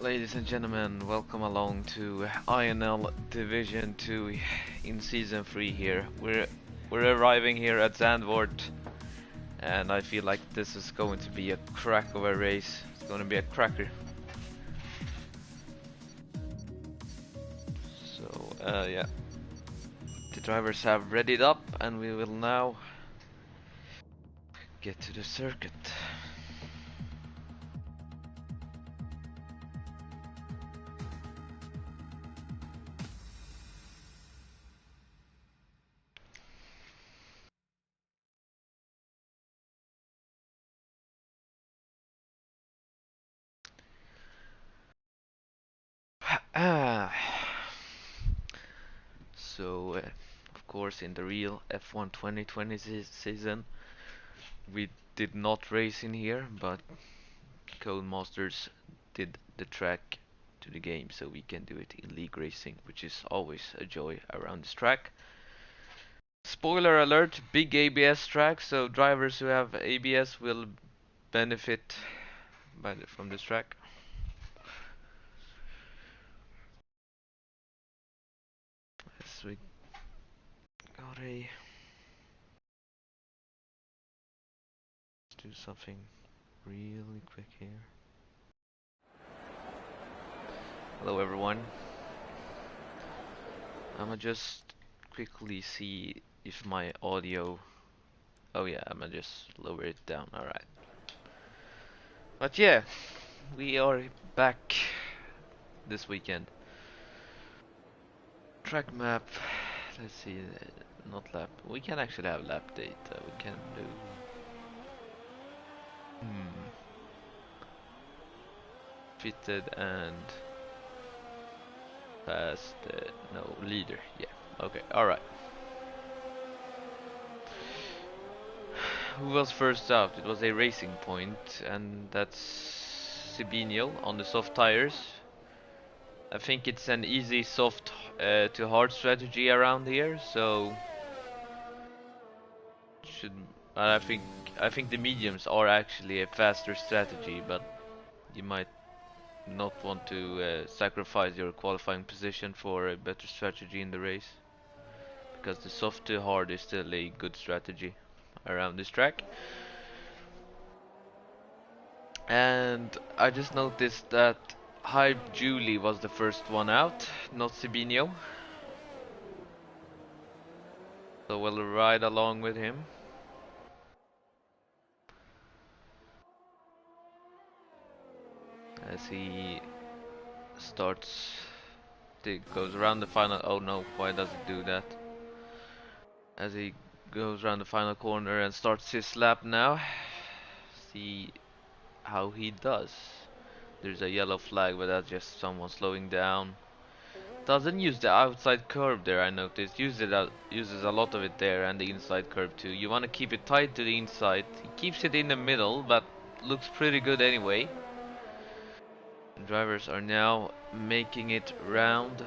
Ladies and gentlemen, welcome along to INL Division 2 in Season 3 here. We're arriving here at Zandvoort, and I feel like this is going to be a crack of a race. It's going to be a cracker. So, yeah. The drivers have readied up, and we will now get to the circuit. So, of course, in the real F1 2020 season, we did not race in here, but Codemasters did the track to the game, so we can do it in league racing, which is always a joy around this track. Spoiler alert, big ABS track, so drivers who have ABS will benefit from this track. Yes, we got a... Let's do something really quick here. Hello everyone. I'ma just quickly see if my audio... Oh yeah, I'ma just lower it down, alright. But yeah, we are back this weekend. Track map, let's see, not lap, we can actually have lap data, we can do... Fitted and fast, no, leader, yeah, okay, alright. Who was first out? It was a Racing Point, and that's Sibinho on the soft tires. I think it's an easy soft to hard strategy around here, so should I think the mediums are actually a faster strategy, but you might not want to sacrifice your qualifying position for a better strategy in the race, because the soft to hard is still a good strategy around this track. And I just noticed that Hype Julie was the first one out, not Sibinho. So we'll ride along with him. As he goes around the final. Oh no, why does it do that? As he goes around the final corner and starts his lap now. See how he does. There's a yellow flag, but that's just someone slowing down. Doesn't use the outside curve there, I noticed. Uses a lot of it there, and the inside curve too. You want to keep it tight to the inside. He keeps it in the middle, but looks pretty good anyway. The drivers are now making it round.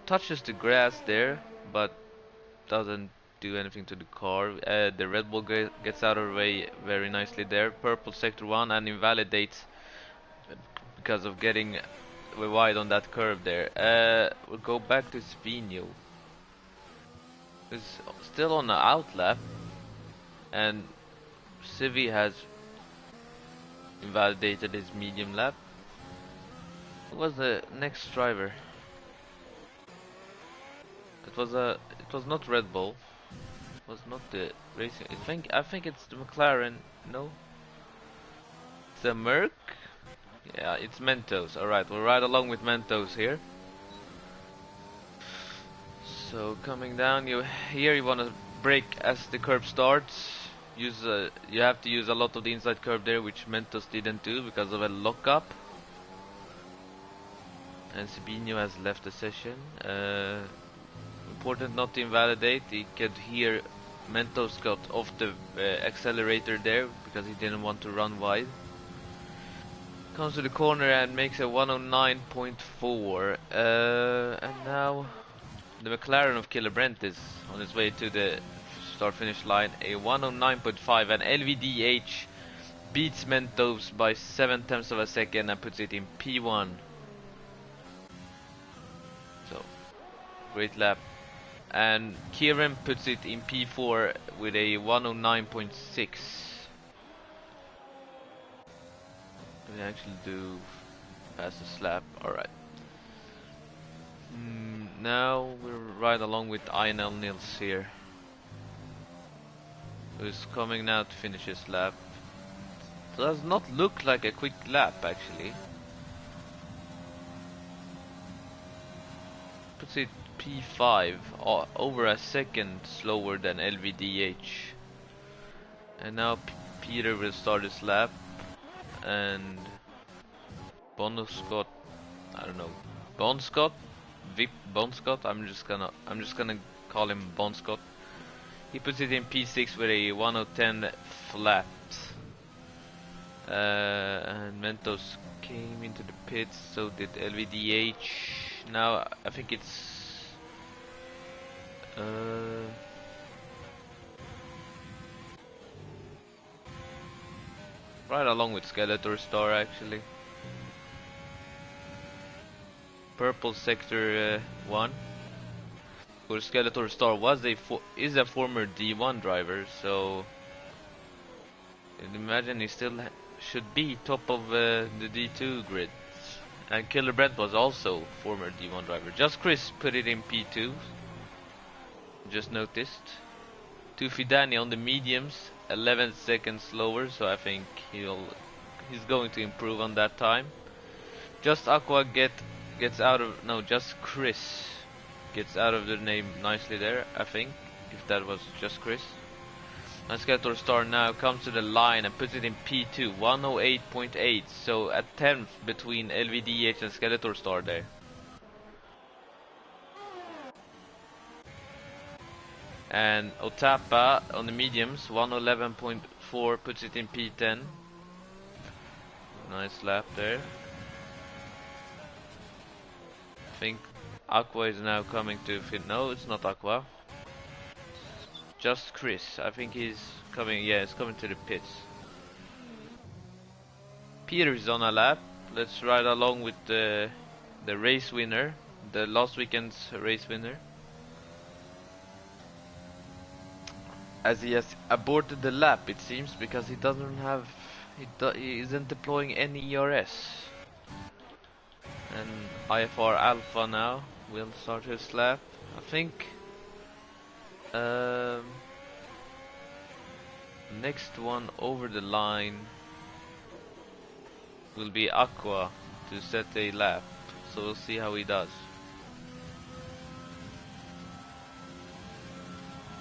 Touches the grass there, but doesn't do anything to the car. The Red Bull gets out of the way very nicely there. Purple sector 1 and invalidates because of getting wide on that curve there. We'll go back to Svinho. He's still on the outlap, and Civi has invalidated his medium lap. Who was the next driver? It was not Red Bull. It was not the racing. I think it's the McLaren. No, it's the Merc. Yeah, it's Mentos. Alright, we'll ride along with Mentos here. So coming down, you want to brake as the curve starts. You have to use a lot of the inside curve there, which Mentos didn't do because of a lockup. And Sibinho has left the session. Important not to invalidate. He could hear Mentos got off the accelerator there because he didn't want to run wide. Comes to the corner and makes a 109.4. And now the McLaren of Killer Brent is on its way to the start-finish line, a 109.5, and LVDH beats Mentos by 7/10 of a second and puts it in P1. So, great lap. And Kieran puts it in P4 with a 109.6. We actually do pass the slap. Alright. Now we're right along with INL Nils here, who's coming now to finish his lap. Does not look like a quick lap actually. Puts it P5, over a second slower than LVDH. And now Peter will start his lap, and Bonoscott, I don't know, Bonscott, Vip Bonscott. I'm just gonna call him Bonscott. He puts it in P6 with a 1:10 flat. And Mentos came into the pits, so did LVDH. Now I think it's right along with Skeletor Star actually. Purple sector 1. Where Skeletor Star is a former D1 driver, so you'd imagine he still should be top of the D2 grid. And Killer Brent was also former D1 driver. Just Chris put it in P2. Just noticed. Tufi Danny on the mediums, 11 seconds slower, so I think he's going to improve on that time. Just Aqua gets out of Just Chris gets out of the name nicely there, I think, if that was just Chris. And Skeletor Star now comes to the line and puts it in P2, 108.8, so a tenth between LVDH and Skeletor Star there. And Otapa on the mediums, 111.4, puts it in P10. Nice lap there. I think Aqua is now coming to no, it's not Aqua. Just Chris. I think he's coming, yeah, he's coming to the pits. Peter is on a lap. Let's ride along with the race winner, the last weekend's race winner. As he has aborted the lap, it seems, because he doesn't have, he isn't deploying any ERS. And IFR Alpha now will start his lap. I think next one over the line will be Aqua to set a lap, so we'll see how he does.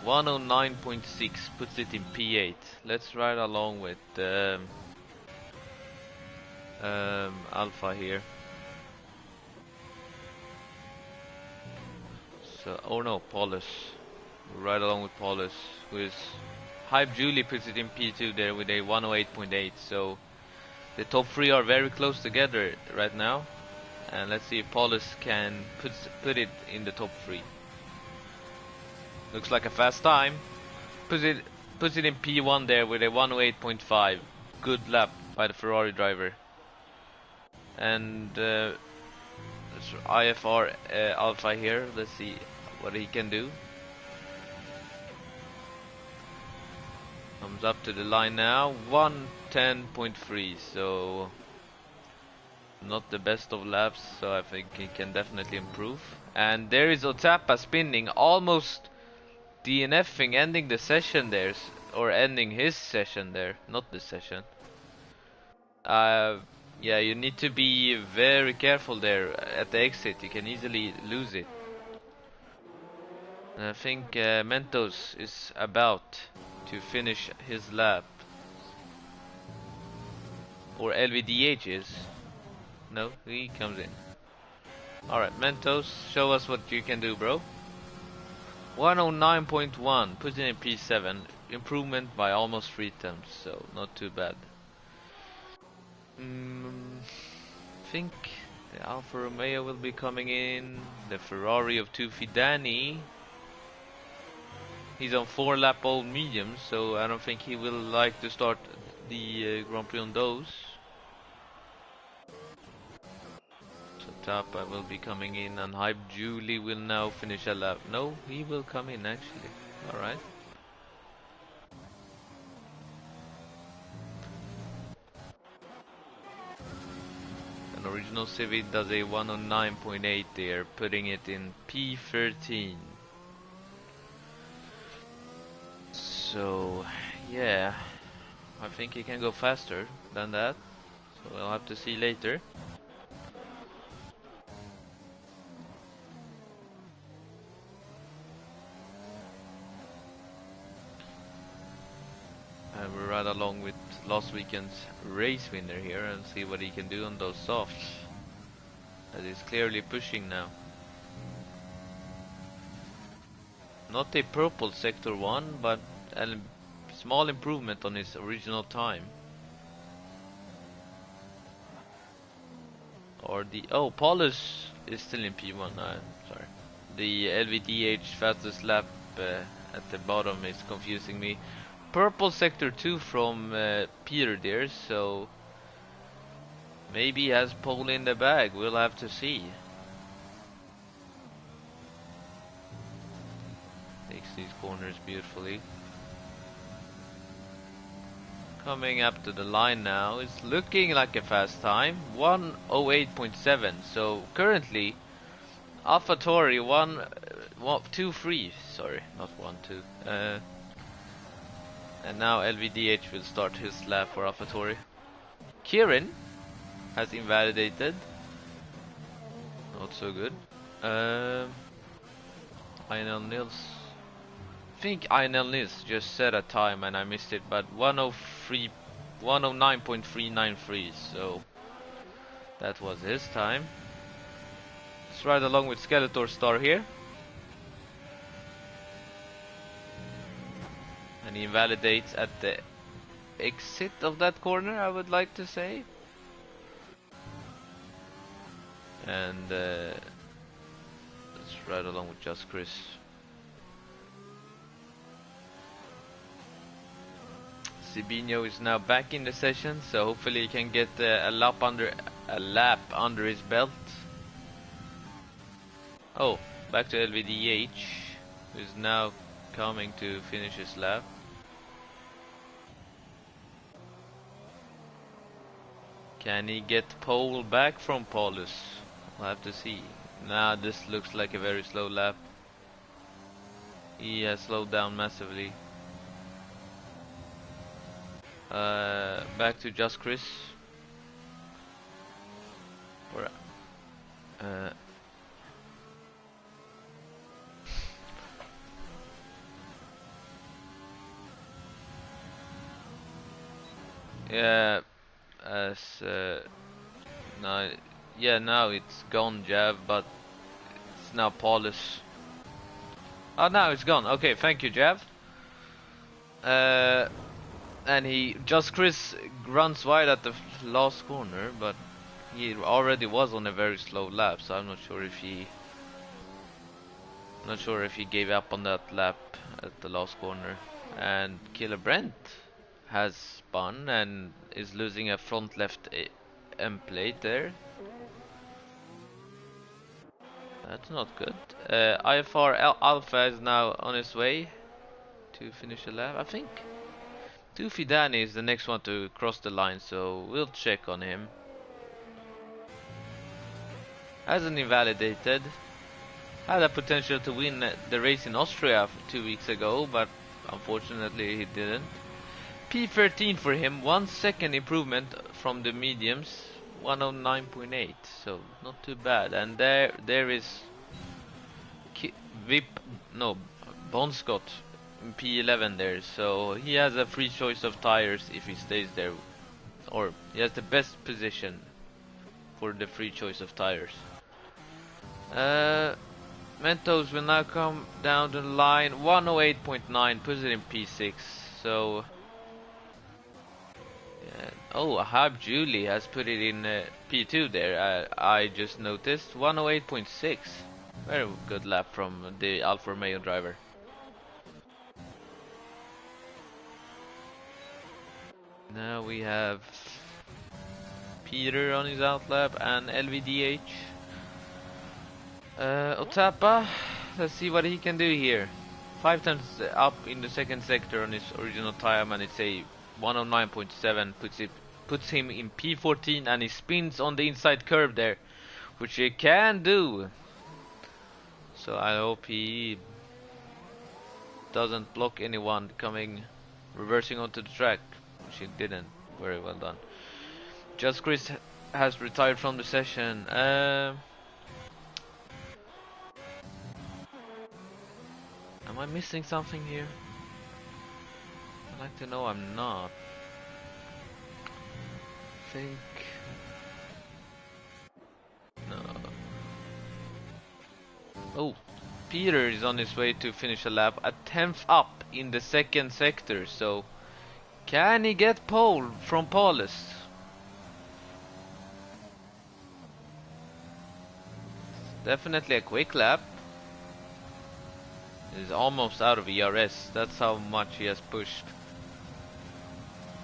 109.6 puts it in P8. Let's ride along with Alpha here. So, oh no, Paulus. We'll ride along with Paulus, who is Hype Julie puts it in P2 there with a 108.8. So the top three are very close together right now, and let's see if Paulus can put it in the top three. Looks like a fast time. Puts it in P1 there with a 108.5. Good lap by the Ferrari driver. And IFR Alpha here. Let's see what he can do. Comes up to the line now. 110.3. So not the best of laps. So I think he can definitely improve. And there is Otapa spinning, almost DNFing, ending the session there, or ending his session there, not the session. Yeah, you need to be very careful there at the exit. You can easily lose it. And I think Mentos is about to finish his lap, or LVDH is. No, he comes in. Alright, Mentos, show us what you can do, bro. 109.1, put it in P7, improvement by almost 3 attempts, so not too bad. I think the Alfa Romeo will be coming in, the Ferrari of Tufi Danny. He's on 4 lap old mediums, so I don't think he will like to start the Grand Prix on those. So Tapa will be coming in, and Hype Julie will now finish a lap. No, he will come in actually. Alright. An original Civic does a 109.8 there, putting it in P13. So, yeah, I think he can go faster than that. So we'll have to see later. And we're right along with last weekend's race winner here and see what he can do on those softs. That is clearly pushing now. Not a purple sector 1, but a small improvement on his original time. Or the... oh, Paulus is still in P1, sorry. The LVDH fastest lap at the bottom is confusing me. Purple sector 2 from Peter there, so maybe he has pole in the bag, we'll have to see. Takes these corners beautifully. Coming up to the line now, it's looking like a fast time, 1:08.7. So currently AlphaTauri 2-3, sorry, not 1-2. And now LVDH will start his lap for AlphaTauri. Kieran has invalidated. Not so good. INL Nils. I think INL Nils just set a time and I missed it, but 109.393, so that was his time. Let's ride along with Skeletor Star here. And he invalidates at the exit of that corner, I would like to say. And let's ride along with Just Chris. Sibinho is now back in the session, so hopefully he can get a lap under his belt. Oh, back to LVDH, who is now coming to finish his lap. Can he get pole back from Paulus? We'll have to see. Nah, this looks like a very slow lap. He has slowed down massively. Back to Just Chris. Or, yeah, as now, yeah, now it's gone, Jav, but it's now Paulus. Oh, now it's gone. Okay, thank you, Jav. And Just Chris runs wide at the last corner, but he already was on a very slow lap, so I'm not sure if he gave up on that lap at the last corner. And Killer Brent has spun and is losing a front left M plate there. That's not good. IFR Alpha is now on his way to finish the lap, I think. Doofy Danny is the next one to cross the line, so we'll check on him. Hasn't invalidated. Had a potential to win the race in Austria 2 weeks ago, but unfortunately he didn't. P13 for him, 1 second improvement from the mediums, 109.8, so not too bad. And there is Bonscott in P11 there, so he has a free choice of tires if he stays there, or he has the best position for the free choice of tires. Mentos will now come down the line, 108.9, puts it in P6, so oh, Hab Julie has put it in P2 there, I just noticed, 108.6, very good lap from the Alfa Romeo driver. Now we have Peter on his outlap and LVDH. Otapa, let's see what he can do here. 5 times up in the second sector on his original time, and it's a 109.7, puts him in P14, and he spins on the inside curve there, which he can do. So I hope he doesn't block anyone reversing onto the track, which he didn't. Very well done. Just Chris has retired from the session. Am I missing something here? I'd like to know I'm not. Think. No. Oh, Peter is on his way to finish a lap, a 10th up in the second sector, so can he get pole from Paulus? Definitely a quick lap. He's almost out of ERS, that's how much he has pushed.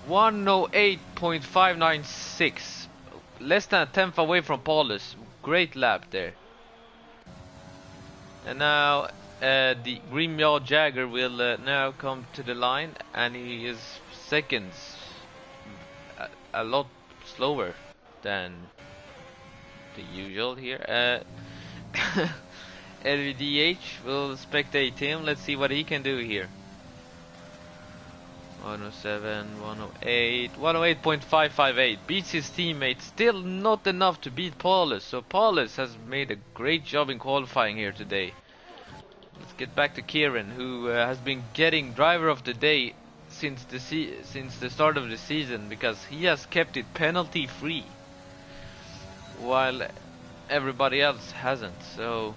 108.596, less than a 10th away from Paulus. Great lap there. And now the Grimjaw Jagger will now come to the line, and he is seconds, a lot slower than the usual here. LVDH will spectate him. Let's see what he can do here. 107, 108, 108.558. Beats his teammate. Still not enough to beat Paulus. So Paulus has made a great job in qualifying here today. Let's get back to Kieran, who has been getting driver of the day since the start of the season, because he has kept it penalty free, while everybody else hasn't. So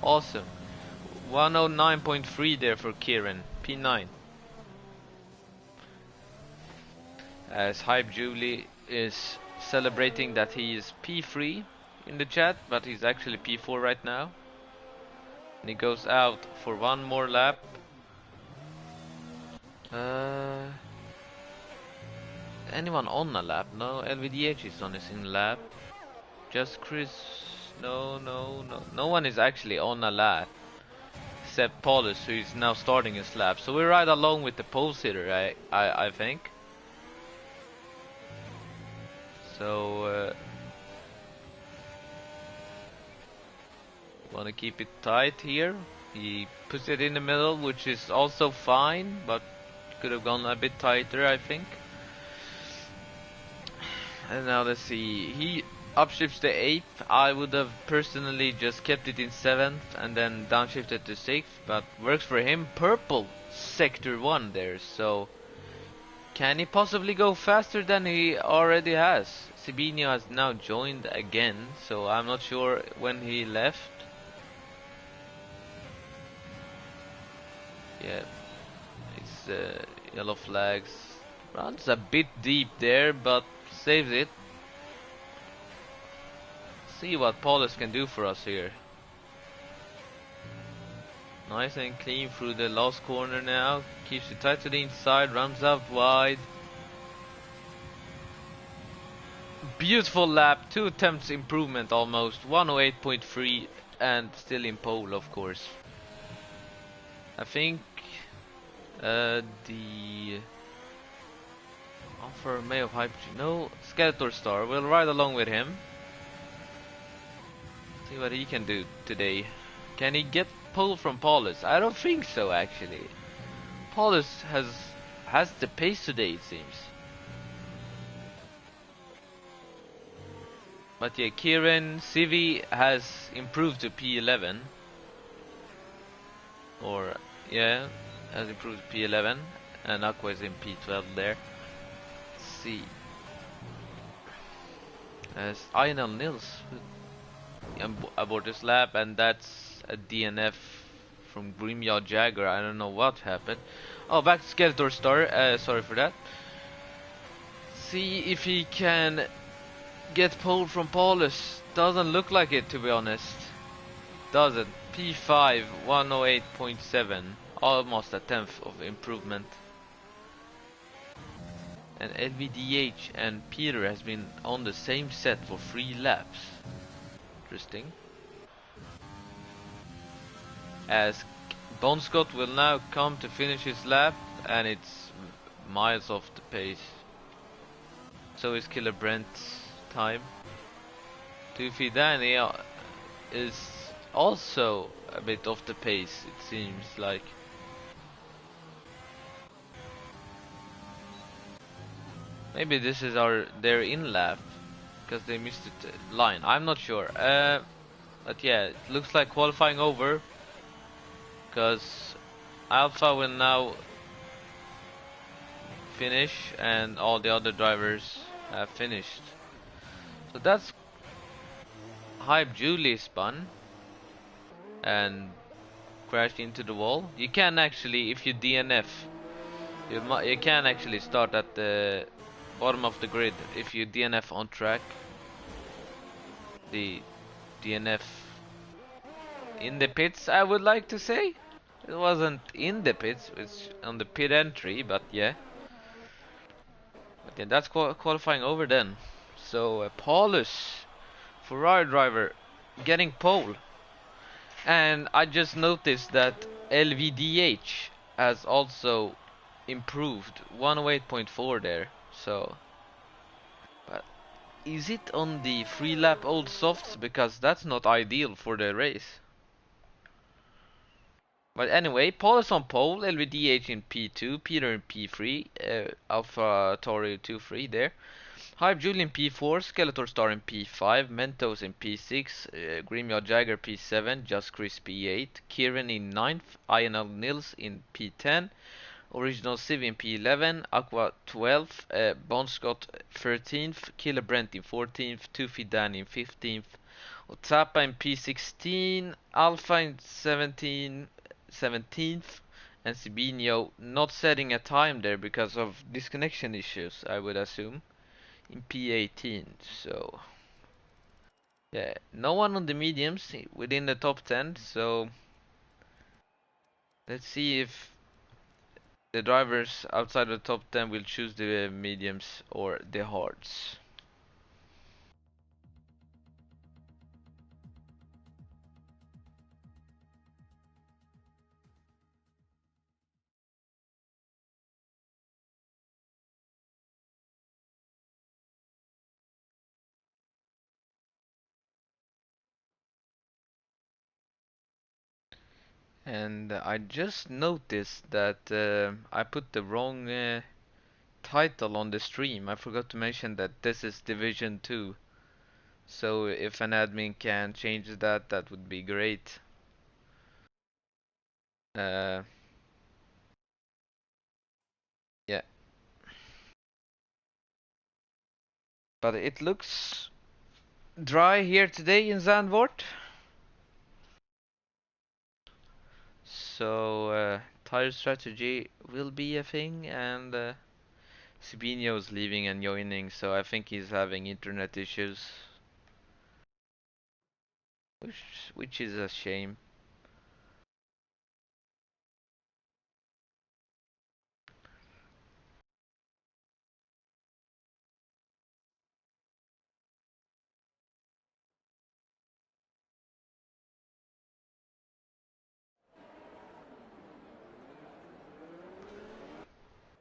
awesome. 109.3 there for Kieran, P9. As Hype Julie is celebrating that he is P3 in the chat, but he's actually P4 right now. And he goes out for one more lap. Anyone on a lap? No, LVDH is on his in lap. Just Chris. No one is actually on a lap except Paulus, who is now starting his lap. So we ride along with the pole sitter, I think. So want to keep it tight here. He puts it in the middle, which is also fine, but could have gone a bit tighter, I think. And now let's see. He upshifts to 8th. I would have personally just kept it in 7th and then downshifted to 6th, but works for him. Purple sector 1 there, so can he possibly go faster than he already has? Sibinho has now joined again, so I'm not sure when he left. Yeah, it's yellow flags. Runs a bit deep there, but saves it. See what Paulus can do for us here. Nice and clean through the last corner now. Keeps it tight to the inside, runs out wide. Beautiful lap, 2 attempts improvement almost. 108.3 and still in pole, of course. I think the offer May of Hype. No, Skeletor Star. We'll ride along with him. See what he can do today. Can he get pole from Paulus? I don't think so, actually. Paulus has the pace today, it seems. But yeah, Kieran Civi has improved to P11. Or yeah, has improved to P11, and Aqua is in P12 there. Let's see. As INL Nils aboard this lap, and that's a DNF from Grimjaw Jagger. I don't know what happened. Oh, back to Skeletor Star. Sorry for that. See if he can get pole from Paulus. Doesn't look like it, to be honest. Doesn't. P5, 108.7. Almost a 10th of improvement. And LVDH and Peter has been on the same set for 3 laps. Interesting. As Bon Scott will now come to finish his lap, and it's miles off the pace. So is Killer Brent's time. Tufi Danny is also a bit off the pace, it seems like. Maybe this is their in lap because they missed the line. I'm not sure. But yeah, it looks like qualifying over because Alpha will now finish and all the other drivers have finished. So that's Hype Julie spun and crashed into the wall. You can actually, if you DNF, you can actually start at the bottom of the grid if you DNF on track. The DNF in the pits, I would like to say. It wasn't in the pits, it's on the pit entry, but yeah. But yeah, that's qualifying over then. So Paulus, Ferrari driver, getting pole. And I just noticed that LVDH has also improved 108.4 there. So, but is it on the 3 lap old softs? Because that's not ideal for the race. But anyway, Paul is on pole, LVDH in P2, Peter in P3, Alpha Tori 2-3 there. Hype Julian P4, Skeletor Star in P5, Mentos in P6, Grimyard Jagger P7, Just Chris P8, Kieran in 9th, INL Nils in P10, Original Civ in P11, Aqua 12th, Bon Scott 13th, Killer Brent in 14th, Tufi Dan in 15th, Otapa in P16, Alpha in 17th, and Sibinho not setting a time there because of disconnection issues, I would assume, in P18. So yeah, no one on the mediums within the top 10. So let's see if the drivers outside the top 10 will choose the mediums or the hards. And I just noticed that I put the wrong title on the stream. I forgot to mention that this is Division 2. So if an admin can change that, that would be great. Uh, yeah. But it looks dry here today in Zandvoort. So tire strategy will be a thing, and Sibinho's leaving and joining, so I think he's having internet issues, which is a shame.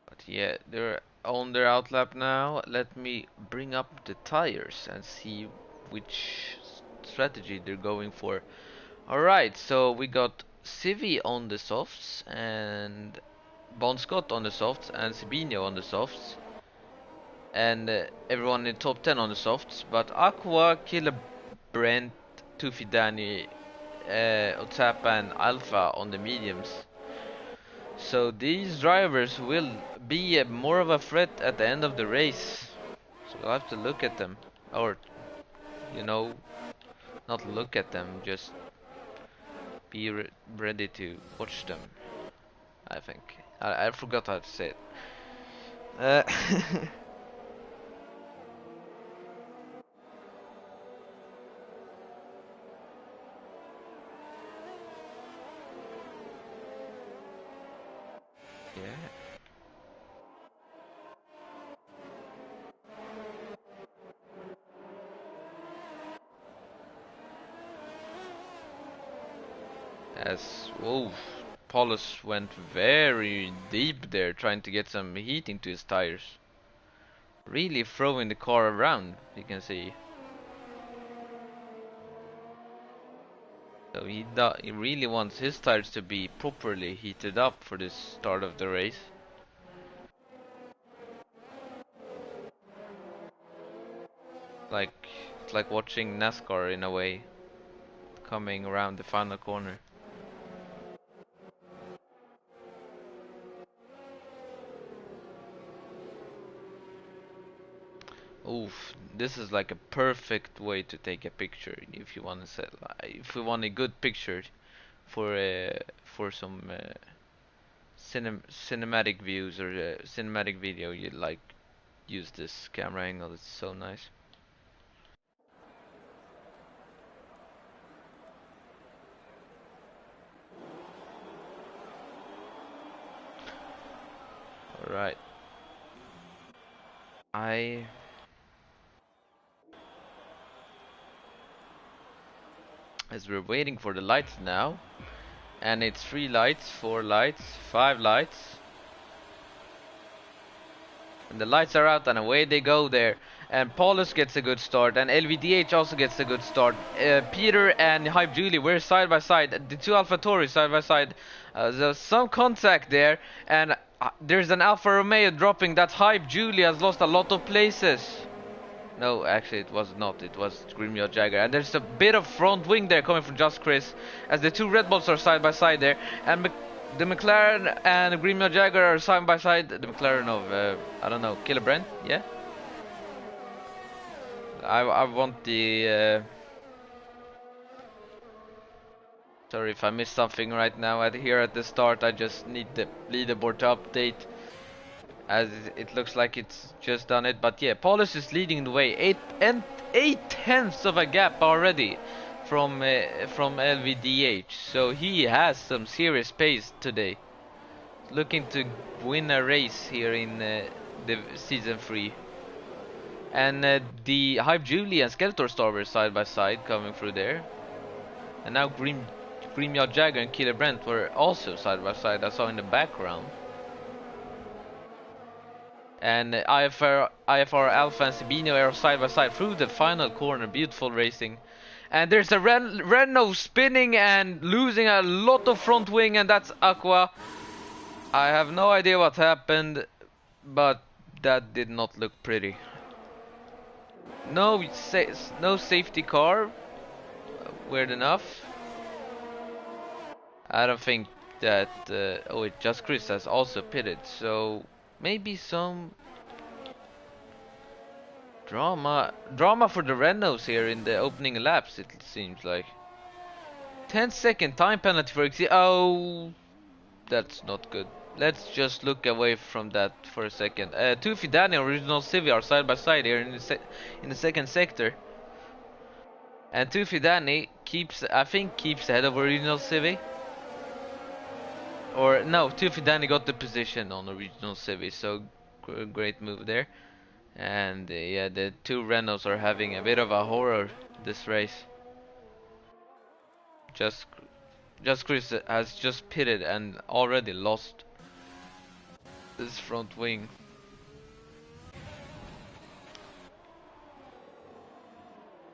But yeah, they're on their outlap now. Let me bring up the tires and see which strategy they're going for. Alright, so we got Civi on the softs and Bon Scott on the softs and Sibinho on the softs. And everyone in top 10 on the softs. But Aqua, Killer Brent, Tufi Danny, Otapa and Alpha on the mediums. So these drivers will be more of a threat at the end of the race. So we'll have to look at them. Or, you know, not look at them, just be ready to watch them, I think. I forgot how to say it. Yeah. As Paulus went very deep there, trying to get some heat into his tires. Really throwing the car around, you can see. So he really wants his tires to be properly heated up for this start of the race. Like it's like watching NASCAR in a way, coming around the final corner. Oof, this is like a perfect way to take a picture if you want to say, if we want a good picture for some cinematic views or cinematic video, you like use this camera angle. It's so nice. All right, I as we're waiting for the lights now, and it's 3 lights, 4 lights, 5 lights. And the lights are out and away they go there. And Paulus gets a good start and LVDH also gets a good start. Peter and Hype Julie were side by side. The two AlphaTauri side by side. There's some contact there. And there's an Alfa Romeo dropping. That Hype Julie has lost a lot of places. No, actually it was not. It was Grimjaw Jagger. And there's a bit of front wing there coming from Just Chris. As the two Red Bulls are side by side there. And the McLaren and Grimjaw Jagger are side by side. The McLaren of, I don't know, Killer Brent? Yeah? I want the... Sorry if I missed something right now. Here at the start I just need the leaderboard to update. As it looks like it's just done it, but yeah, Paulus is leading the way, 8/10 of a gap already from LVDH, so he has some serious pace today, looking to win a race here in the season 3. And the Hype Julie and Skeletor Star were side by side coming through there, and now Grimjaw Jagger and Killer Brent were also side by side. I saw in the background. And IFR Alpha and Sabino are side by side through the final corner. Beautiful racing. And there's a Renault spinning and losing a lot of front wing, and that's Aqua. I have no idea what happened, but that did not look pretty. No safety car. Weird enough. I don't think that... oh, Just Chris has also pitted, so... Maybe some drama for the Renaults here in the opening laps, it seems like. 10-second time penalty for exit. Oh, that's not good. Let's just look away from that for a second. Tufi Danny and Original Civi are side by side here in the second sector. And Tufi Danny I think keeps ahead of Original Civi. Or no, Tufi Danny got the position on Original Civi, so great move there. And yeah, the two Renaults are having a bit of a horror this race. Just Chris has just pitted and already lost this front wing.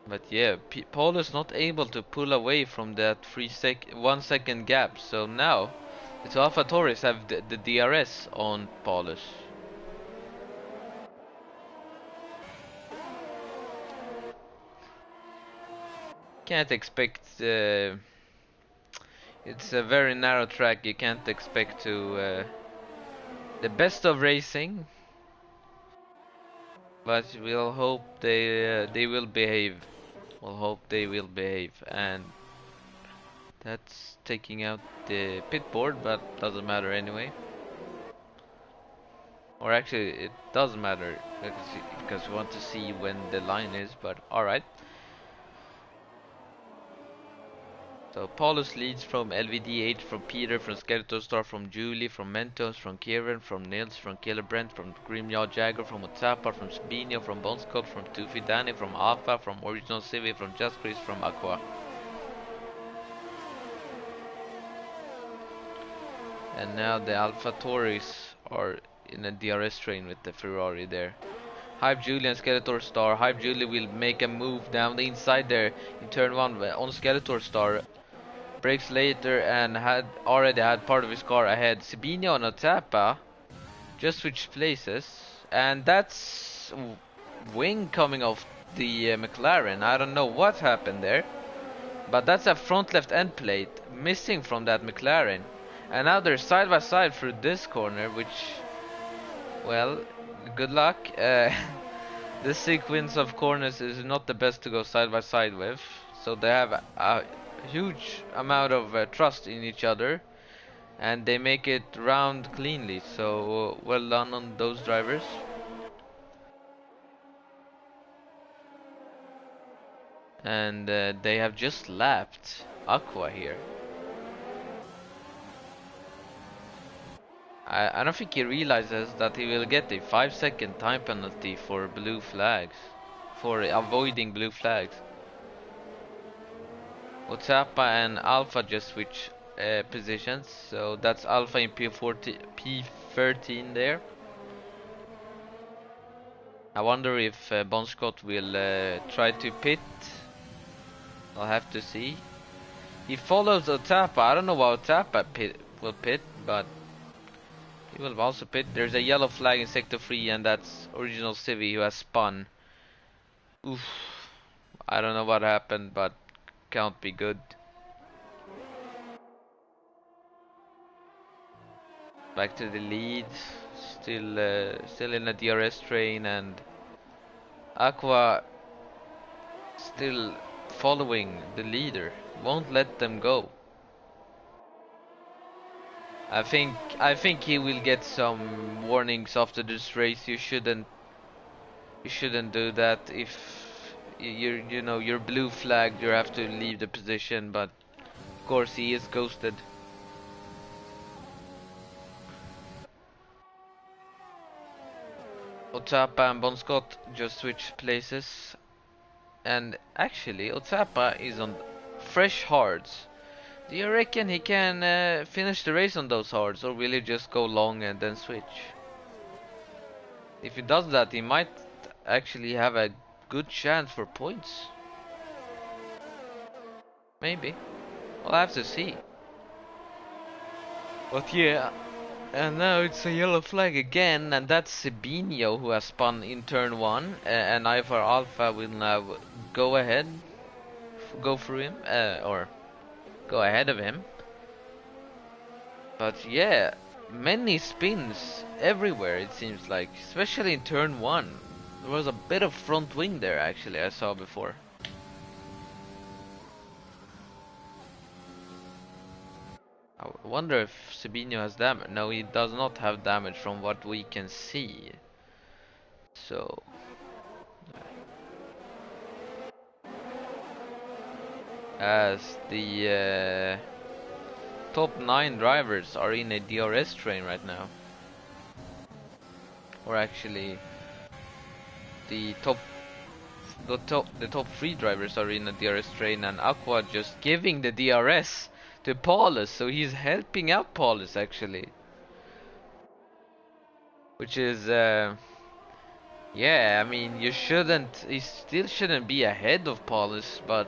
But yeah, Paul is not able to pull away from that 1 second gap, so now the two AlphaTauris have the DRS on Paulus. Can't expect... it's a very narrow track, you can't expect to... the best of racing. But we'll hope they will behave. We'll hope they will behave. And that's taking out the pit board, but doesn't matter anyway. Or actually, it does matter because we want to see when the line is, but alright. So Paulus leads from LVDH, from Peter, from Skeletor Star, from Julie, from Mentos, from Kieran, from Nils, from Killer Brent, from Grimjaw Jagger, from Otsapa, from Spinio, from Bonescope, from Tufi Danny, from Alpha, from Original Civi, from Just Chris, from Aqua. And now the Alpha Tauris are in a DRS train with the Ferrari there. Hype Julie and Skeletor Star. Hype Julie will make a move down the inside there in turn 1 on Skeletor Star. Brakes later and had already had part of his car ahead. Sibinho and Otapa just switched places. And that's wing coming off the McLaren. I don't know what happened there. But that's a front left end plate missing from that McLaren. And now they're side by side through this corner, which, well, good luck. This sequence of corners is not the best to go side by side with. So they have a huge amount of trust in each other. And they make it round cleanly. So well done on those drivers. And they have just lapped Aqua here. I don't think he realizes that he will get a 5-second time penalty for blue flags. For avoiding blue flags. Otapa and Alpha just switch positions. So that's Alpha in P13 there. I wonder if Bon Scott will try to pit. I'll have to see. He follows Otapa. I don't know why Otapa will pit, but he will also pit. There's a yellow flag in Sector 3, and that's Original Civi who has spun. Oof. I don't know what happened, but can't be good. Back to the lead. Still in a DRS train, and Aqua still following the leader. Won't let them go. I think he will get some warnings after this race. You shouldn't do that. If you're blue flagged, you have to leave the position, but of course he is ghosted. Otapa and Bon Scott just switched places. And actually Otapa is on fresh hards. Do you reckon he can finish the race on those hards, or will he just go long and then switch? If he does that, he might actually have a good chance for points. Maybe. We'll have to see. But yeah, and now it's a yellow flag again, and that's Sibinho who has spun in turn 1, and Ivar Alpha will now go ahead, go through him, or go ahead of him. But yeah, many spins everywhere it seems like, especially in turn 1. There was a bit of front wing there actually, I saw before. I wonder if Sibinho has damage. No, he does not have damage from what we can see. So as the top 9 drivers are in a DRS train right now. Or actually the top 3 drivers are in a DRS train, and Aqua just giving the DRS to Paulus, so he's helping out Paulus actually. Which is yeah, I mean he still shouldn't be ahead of Paulus, but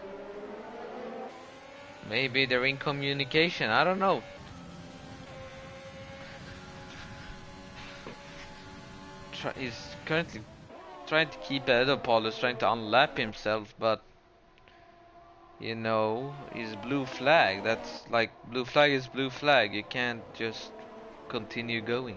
maybe they're in communication, I don't know. He's currently trying to keep ahead of Paulus, trying to unlap himself, but you know, he's blue flag. That's like, blue flag is blue flag. You can't just continue going.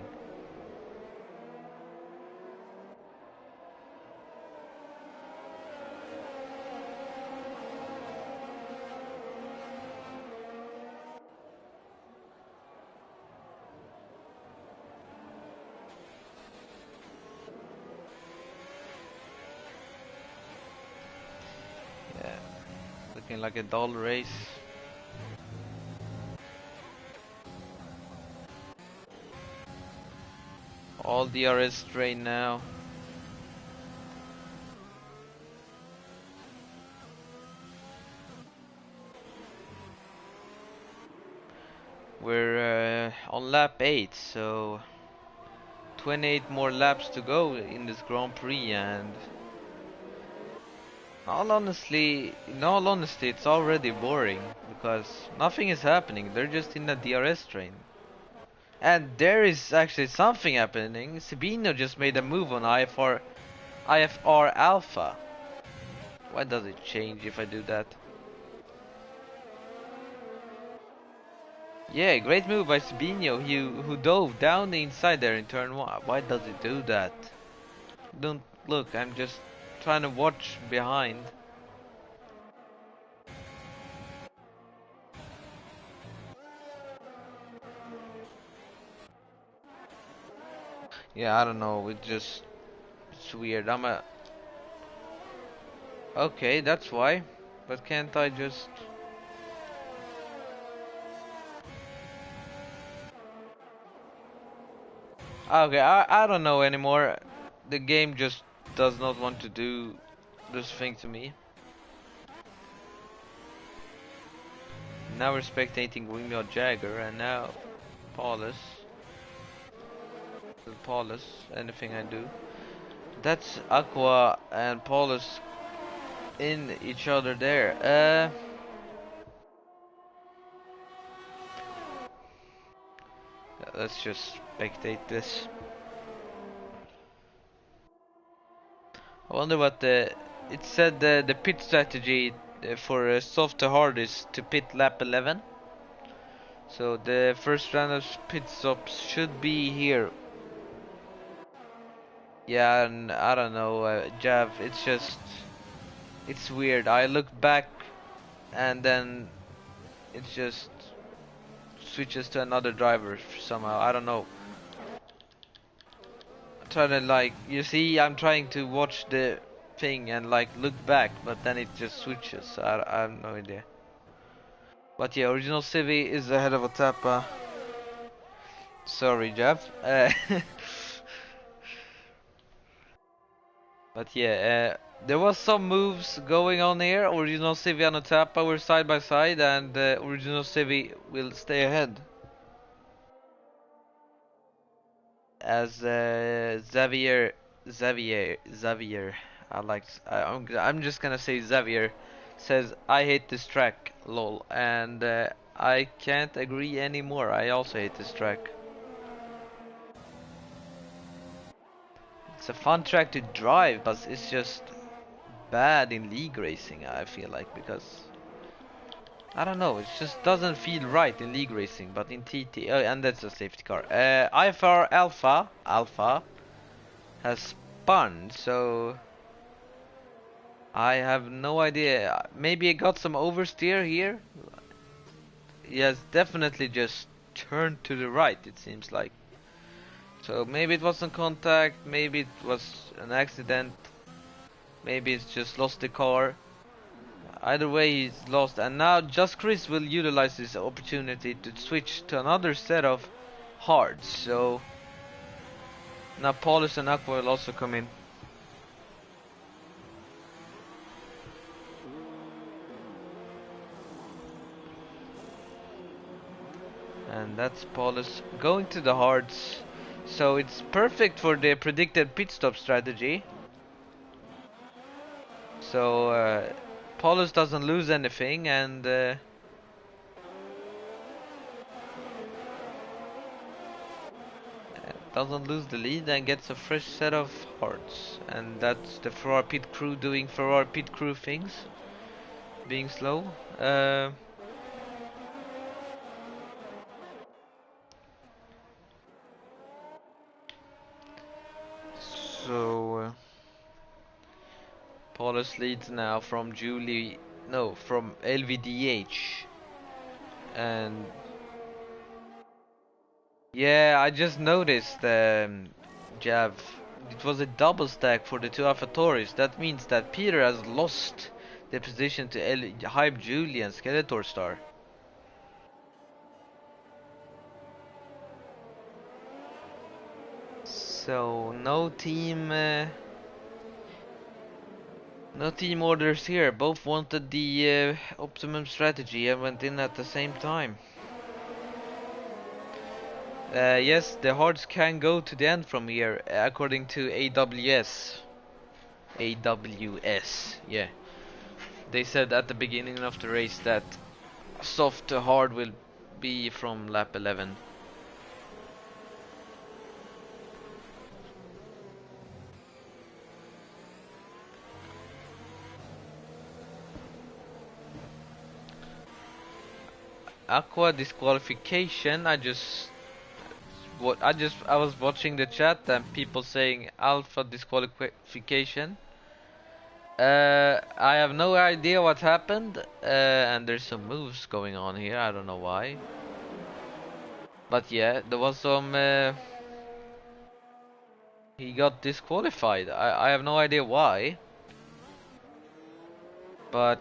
Looking like a dull race. All DRS train now. We're on lap 8, so 28 more laps to go in this Grand Prix, and in all honesty, it's already boring because nothing is happening. They're just in a DRS train. And there is actually something happening. Sabino just made a move on IFR Alpha. Why does it change if I do that? Yeah, great move by Sabino, who dove down the inside there in turn 1. Why does it do that? Don't look, I'm just trying to watch behind. Yeah, I don't know, it's weird. Okay, that's why. But can't I just... Okay, I don't know anymore. The game just does not want to do this thing to me. Now we're spectating Wingard Jagger, and now Paulus. Paulus, anything I do. That's Aqua and Paulus in each other there. Let's just spectate this. I wonder what it said the pit strategy for soft to hard is to pit lap 11. So the first round of pit stops should be here. Yeah, and I don't know, Jav, it's weird. I look back and then it just switches to another driver somehow. I don't know. I'm trying to like, you see, I'm trying to watch the thing and like look back, but then it just switches. I have no idea. But yeah, original Civi is ahead of Otapa. Sorry, Jeff. But yeah, there was some moves going on here. Original Civi and Otapa were side by side, and original Civi will stay ahead. As Xavier, I'm just gonna say Xavier says I hate this track, lol, and I can't agree anymore. I also hate this track. It's a fun track to drive, but it's just bad in league racing, I feel like, because I don't know, it just doesn't feel right in league racing, but in TT, oh, and that's a safety car. IFR Alpha has spun, so I have no idea. Maybe it got some oversteer here. He has definitely just turned to the right, it seems like. So maybe it wasn't contact, maybe it was an accident, maybe it's just lost the car. Either way, he's lost, and now Just Chris will utilize this opportunity to switch to another set of hards. So now Paulus and Aqua will also come in. And that's Paulus going to the hards. So it's perfect for the predicted pit stop strategy. So Paulus doesn't lose anything, and doesn't lose the lead and gets a fresh set of hearts. And that's the Ferrari pit crew doing Ferrari pit crew things, being slow. So Paulus leads now from from LVDH. And yeah, I just noticed, Jav, it was a double stack for the two AlphaTauris. That means that Peter has lost the position to Hype Julie and Skeletor Star. So no team orders here. Both wanted the optimum strategy and went in at the same time. Yes, the hards can go to the end from here, according to AWS. AWS, yeah. They said at the beginning of the race that soft to hard will be from lap 11. Aqua disqualification. I was watching the chat and people saying alpha disqualification. I have no idea what happened, and there's some moves going on here. I don't know why, but yeah, there was some. He got disqualified. I have no idea why, but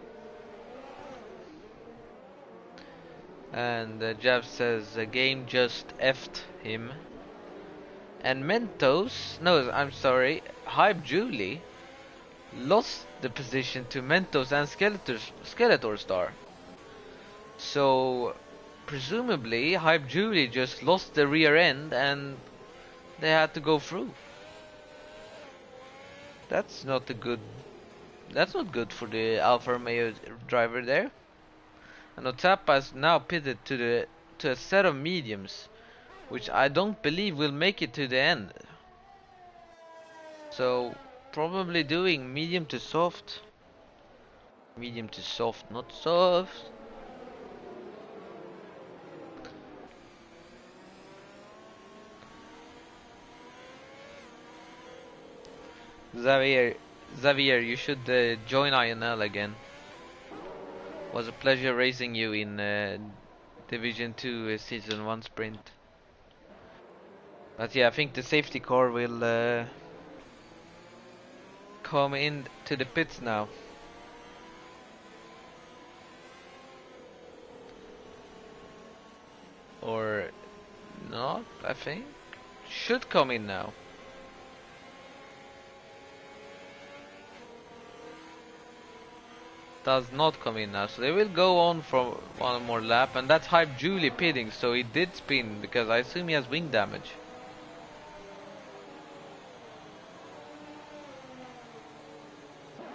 and Jeff says the game just effed him. And Mentos, no, I'm sorry, Hype Julie lost the position to Mentos and Skeletor Star. So presumably Hype Julie just lost the rear end and they had to go through. That's not a good. That's not good for the Alfa Romeo driver there. And Otapa is now pitted to a set of mediums, which I don't believe will make it to the end. So probably doing medium to soft. Medium to soft, not soft. Xavier, you should join INL again. Was a pleasure racing you in Division 2 Season 1 Sprint. But yeah, I think the safety car will come in to the pits now. Or not, I think. Should come in now. Does not come in now, so they will go on for one more lap, and that's Hype Julie pitting, so he did spin because I assume he has wing damage.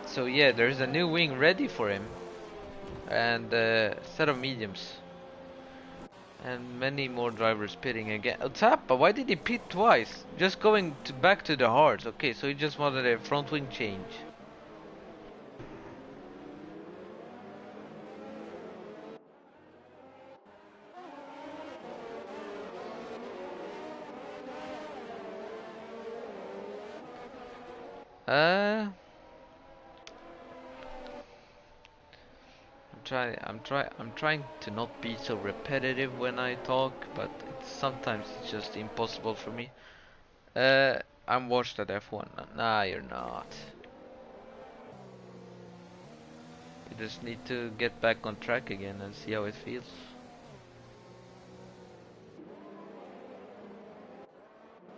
So yeah, there's a new wing ready for him, and a set of mediums, and many more drivers pitting again. Otapa, why did he pit twice? Just going back to the hards. Okay, so he just wanted a front wing change. I'm trying to not be so repetitive when I talk, but sometimes it's just impossible for me. I'm watched at F1. Nah, you're not. You just need to get back on track again and see how it feels.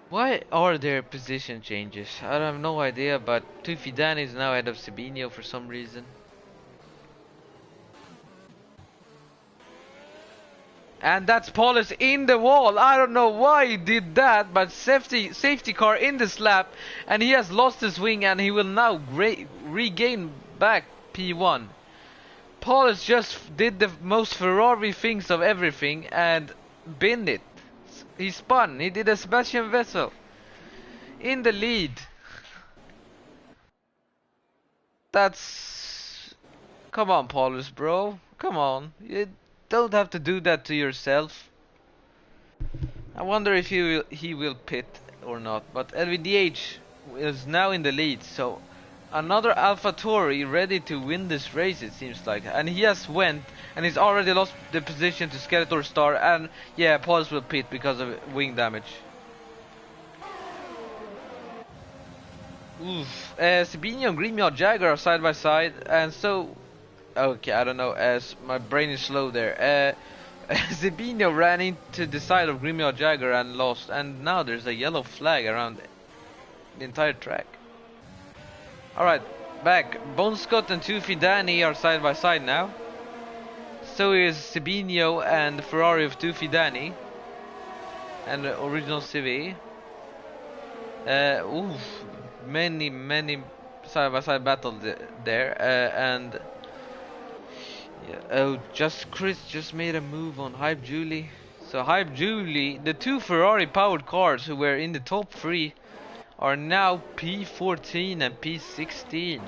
Why are there position changes? I have no idea, but Tufidani is now ahead of Sabinho for some reason. And that's Paulus in the wall. I don't know why he did that, but safety car in the slap, and he has lost his wing, and he will now regain back P1. Paulus just did the most Ferrari things of everything and binned it. He spun. He did a Sebastian Vettel in the lead. That's... Come on, Paulus, bro. Come on. You don't have to do that to yourself. I wonder if he will pit or not. But LVDH is now in the lead, so another AlphaTauri ready to win this race, it seems like. And he has went, and he's already lost the position to Skeletor Star. And yeah, Paulus will pit because of wing damage. Oof. Sabini and Greenyard Jaguar are side by side, and so... Okay, I don't know, as my brain is slow there. Sabino ran into the side of Greenyard Jaguar and lost, and now there's a yellow flag around the entire track. Alright, back. Bon Scott and Tufi Danny are side by side now. So is Sabino and Ferrari of Tufi Danny. and original Civi. Oof, many side by side battles there, and yeah. Oh, just Chris just made a move on Hype Julie. So Hype Julie, the two Ferrari powered cars who were in the top three, are now P14 and P16.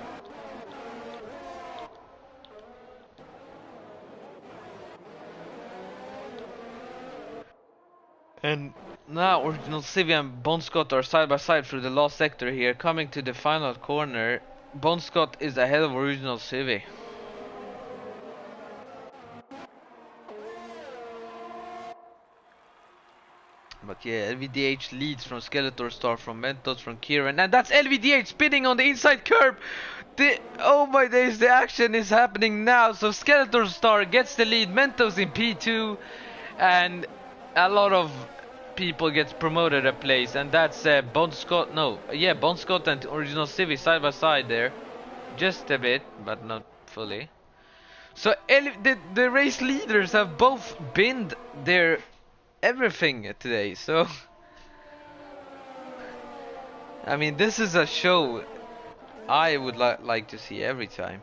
And now Original Civi and Bon Scott are side by side through the last sector here, coming to the final corner. Bon Scott is ahead of Original Civi. But yeah, LVDH leads from Skeletor Star, from Mentos, from Kieran, and that's LVDH spinning on the inside curb. Oh my days, the action is happening now. So Skeletor Star gets the lead, Mentos in P2, and a lot of people gets promoted a place, and that's Bon Scott. No, yeah, Bon Scott and Original Civi side by side there, just a bit, but not fully. So the race leaders have both binned their everything today. So I mean, this is a show I would like to see every time.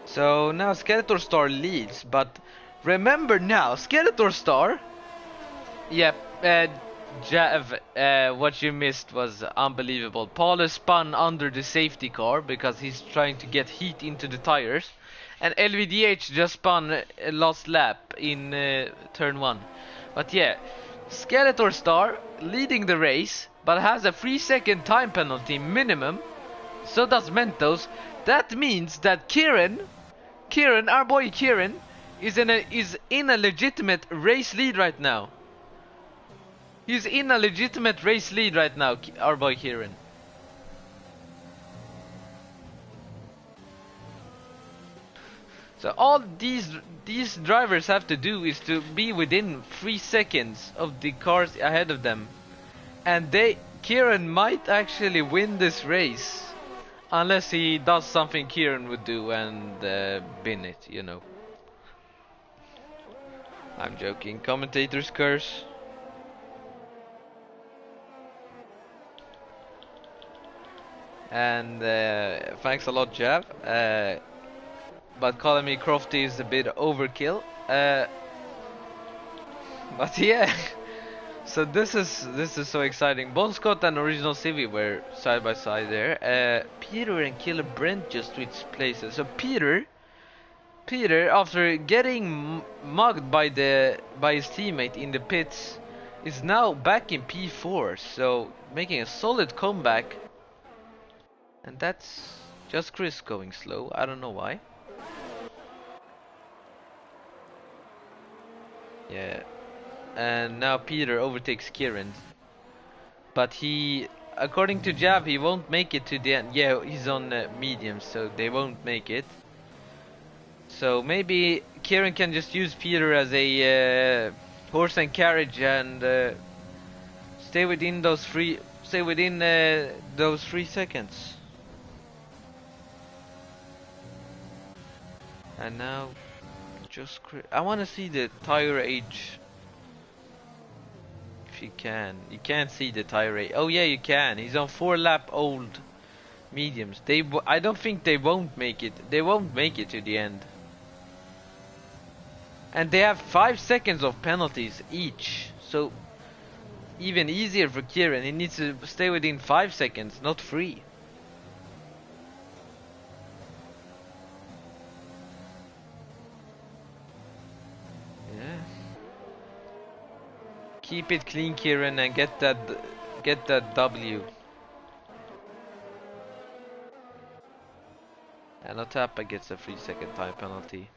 So now Skeletor Star leads, but remember now, Skeletor Star. Yep, Jav, what you missed was unbelievable. Paulus spun under the safety car because he's trying to get heat into the tires, and LVDH just spun last lap in turn 1. But yeah, Skeletor Star leading the race, but has a 3-second time penalty minimum. So does Mentos. That means that Kieran, our boy Kieran, is in a legitimate race lead right now. He's in a legitimate race lead right now, our boy Kieran. So all these drivers have to do is to be within 3 seconds of the cars ahead of them, and Kieran might actually win this race, unless he does something Kieran would do and bin it, you know. I'm joking. Commentator's curse. And thanks a lot, Jav. But calling me Crofty is a bit overkill. But yeah, so this is so exciting. Bon Scott and Original Civi were side by side there. Peter and Killer Brent just switched places. So Peter, after getting mugged by his teammate in the pits, is now back in P4. So making a solid comeback. And that's just Chris going slow. I don't know why. Yeah. And now Peter overtakes Kieran. But he, according to Jav, he won't make it to the end. Yeah, he's on medium, so they won't make it. So maybe Kieran can just use Peter as a horse and carriage and stay within those 3 seconds. And now, I want to see the tire age. If you can. You can't see the tire age. Oh yeah, you can. He's on 4-lap old mediums. I don't think they won't make it. They won't make it to the end. And they have 5 seconds of penalties each. So, even easier for Kieran. He needs to stay within 5 seconds, not 3. Keep it clean, Kieran, and get that W. And Otapa gets a 3-second time penalty.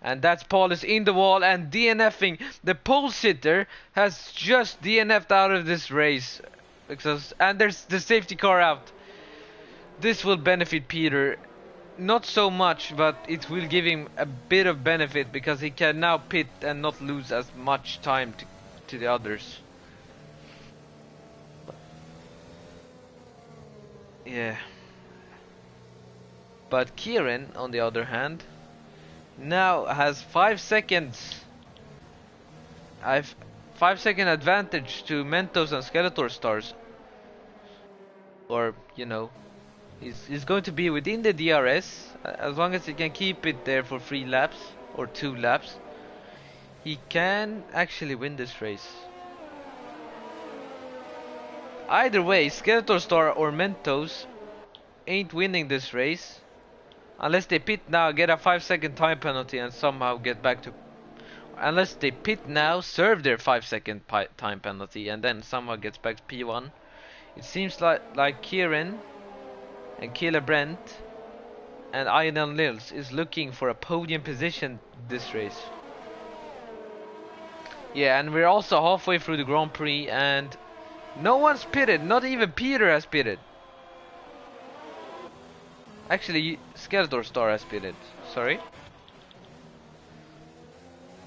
And that's Paulus in the wall and DNFing. The pole sitter has just DNF'd out of this race. And there's the safety car out. This will benefit Peter. Not so much, but it will give him a bit of benefit because he can now pit and not lose as much time to the others. Yeah. But Kieran, on the other hand, now has 5 seconds I've 5-second advantage to Mentos and Skeletor stars. Or, you know, he's going to be within the DRS. As long as he can keep it there for 3 laps or 2 laps, he can actually win this race. Either way, Skeletor Star or Mentos ain't winning this race unless they pit now, get a 5-second time penalty, and somehow get back to. Unless they pit now, serve their 5-second time penalty, and then somehow gets back to P1. It seems like Kieran and Killer Brent and INL Nils is looking for a podium position this race. Yeah, and we're also halfway through the Grand Prix, and no one's pitted. Not even Peter has pitted. Actually, Skeletor Star has pitted. Sorry.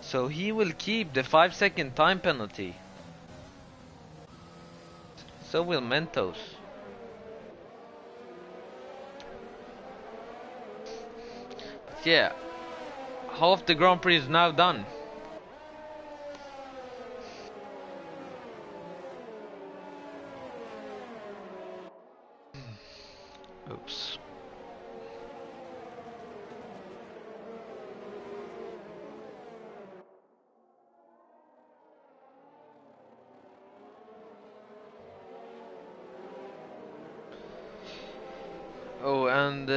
So he will keep the 5-second time penalty. So will Mentos. But yeah, half the Grand Prix is now done. Oops. Oh, and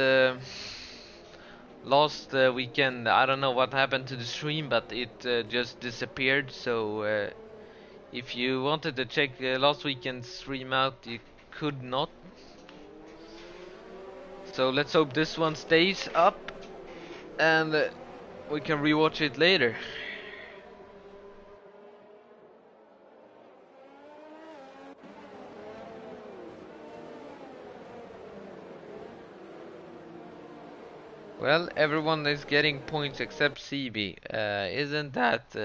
last weekend, I don't know what happened to the stream, but it just disappeared. So if you wanted to check last weekend's stream out, you could not. So let's hope this one stays up, and we can rewatch it later. Well, everyone is getting points except CB. Isn't that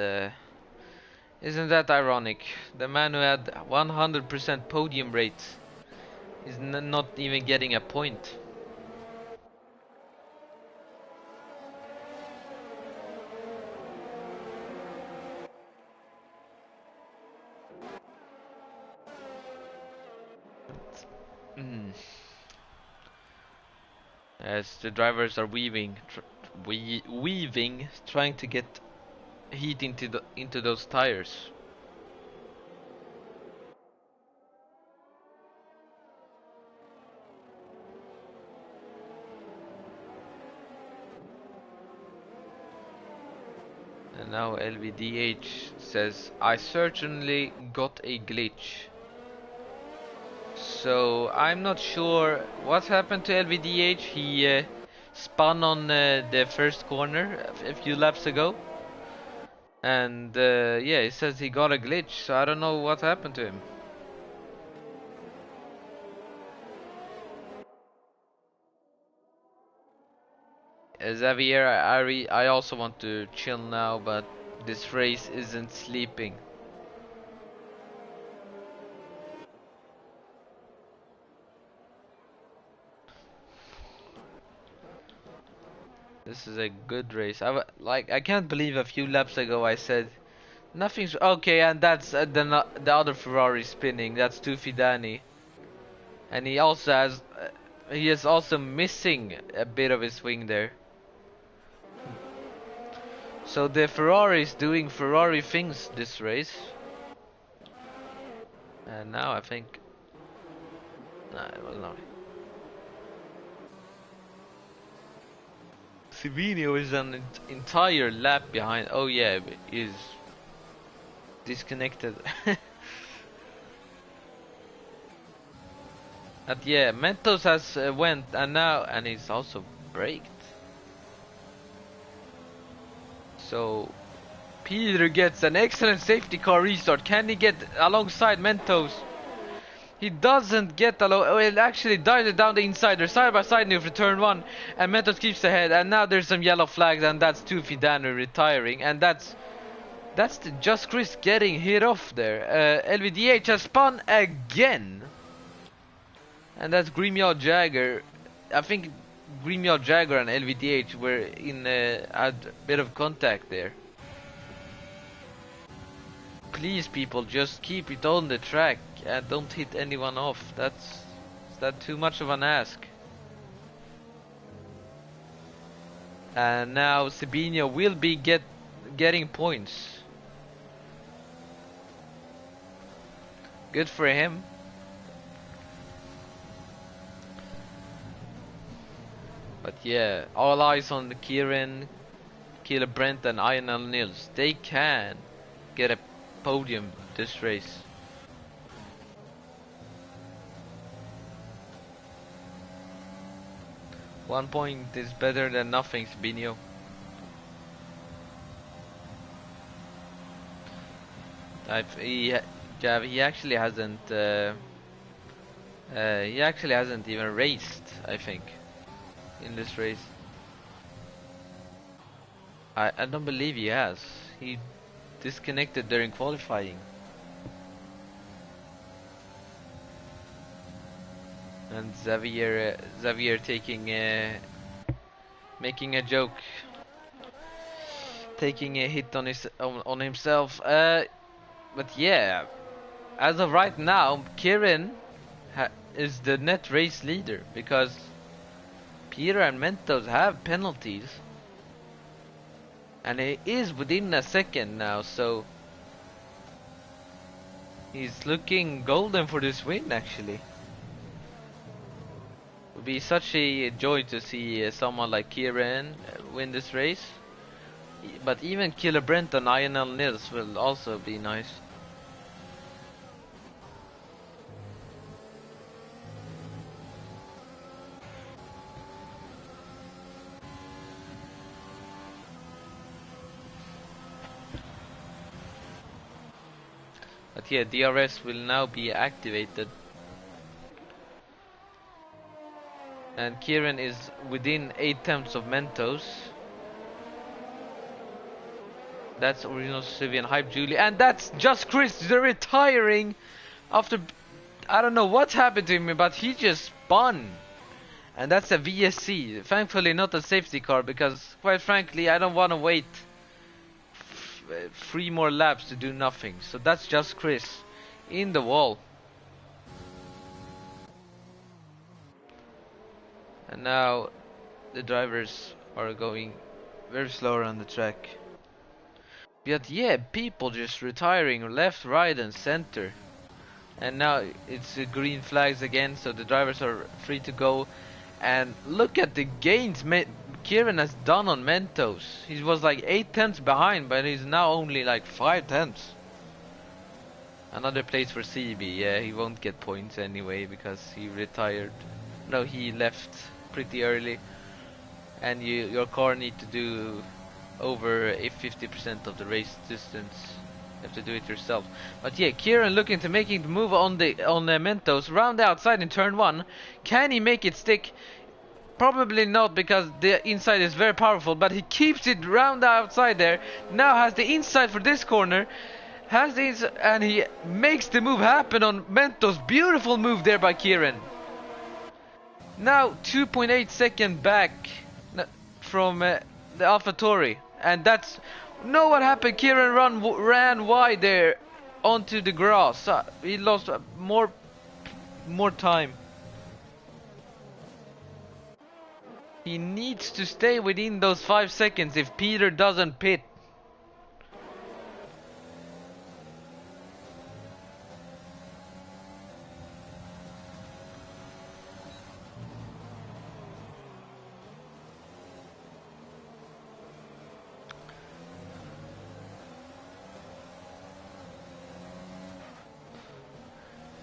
ironic? The man who had 100% podium rate is not even getting a point. As the drivers are weaving, trying to get heat into those tires. And now LVDH says, I certainly got a glitch. So I'm not sure what happened to LVDH. He spun on the first corner a few laps ago. And yeah, he says he got a glitch, so I don't know what happened to him. Xavier, I also want to chill now, but this race isn't sleeping. This is a good race. I can't believe a few laps ago I said nothing's okay, and that's the other Ferrari spinning. That's Tufidani, and he is also missing a bit of his wing there. So the Ferrari is doing Ferrari things this race, and now I think it was not. Sivinio is an entire lap behind. Oh yeah, is disconnected. But yeah, Mentos has went and he's also braked. So Peter gets an excellent safety car restart. Can he get alongside Mentos? He doesn't get along. Oh, it actually dives it down the inside. They're side by side now for turn 1, and Mentos keeps ahead. And now there's some yellow flags, and that's Tufidano retiring, and that's the Just Chris getting hit off there. LVDH has spun again, and that's Greenyard Jagger. I think Greenyard Jagger and LVDH were in had a bit of contact there. Please, people, just keep it on the track and don't hit anyone off. Is that too much of an ask? And now Sabino will be getting points. Good for him. But yeah, all eyes on Kieran, Killer Brent and INL Nils. They can get a podium this race. One point is better than nothing, Sabino. He actually hasn't. He actually hasn't even raced, I think, in this race. I don't believe he has. He disconnected during qualifying. And Xavier taking making a joke, taking a hit on himself. But yeah, as of right now, Kieran is the net race leader because Peter and Mentos have penalties, and he is within a second now, so he's looking golden for this win. Actually, it would be such a joy to see someone like Kieran win this race. But even Killer Brent and INL Nils will also be nice. But yeah, DRS will now be activated. And Kieran is within 8 tenths of Mentos. That's Original Civi and Hype Julie. And that's just Chris. They're retiring after... I don't know what happened to him, but he just spun. And that's a VSC. Thankfully not a safety car, because quite frankly I don't want to wait 3 more laps to do nothing. So that's just Chris in the wall. And now the drivers are going very slow around the track. But yeah, people just retiring left, right and center. And now it's green flags again, so the drivers are free to go. And look at the gains Kieran has done on Mentos. He was like 8 tenths behind, but he's now only like 5 tenths. Another place for CB. Yeah, he won't get points anyway because he retired. No, he left pretty early. And your car need to do over 50% of the race distance. You have to do it yourself. But yeah, Kieran looking to making the move on the Mentos round the outside in turn 1. Can he make it stick? Probably not, because the inside is very powerful, but he keeps it round the outside there. Now has the inside for this corner. Has the inside, and he makes the move happen on Mentos. Beautiful move there by Kieran. Now 2.8 seconds back from the AlphaTauri. And that's... Know what happened? Kieran ran wide there onto the grass. He lost more time. He needs to stay within those 5 seconds if Peter doesn't pit.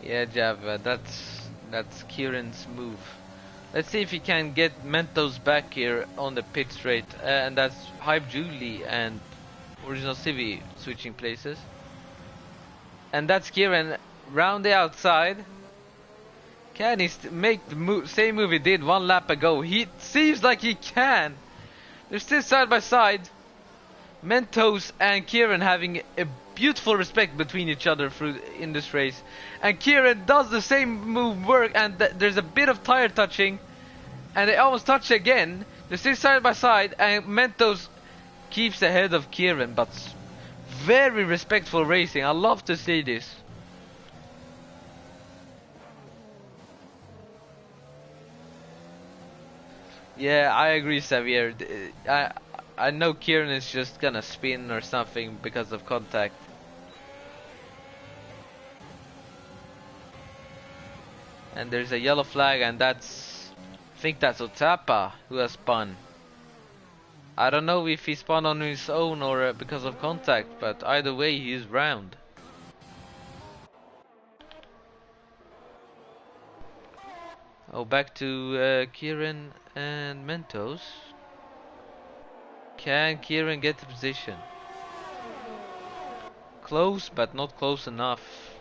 Yeah, Java, that's Kieran's move. Let's see if he can get Mentos back here on the pit straight. And that's Hype Julie and Original Civi switching places. And that's Kieran round the outside. Can he make the same move he did 1 lap ago? He seems like he can. They're still side by side. Mentos and Kieran having a beautiful respect between each other in this race. And Kieran does the same move work, and there's a bit of tire touching. And they almost touch again. They're still side by side, and Mentos keeps ahead of Kieran, but very respectful racing. I love to see this. Yeah, I agree, Xavier. I know Kieran is just gonna spin or something because of contact. And there's a yellow flag, and I think that's Otapa who has spun. I don't know if he spun on his own or because of contact, but either way, he's round. Oh, back to Kieran and Mentos. Can Kieran get the position? Close, but not close enough.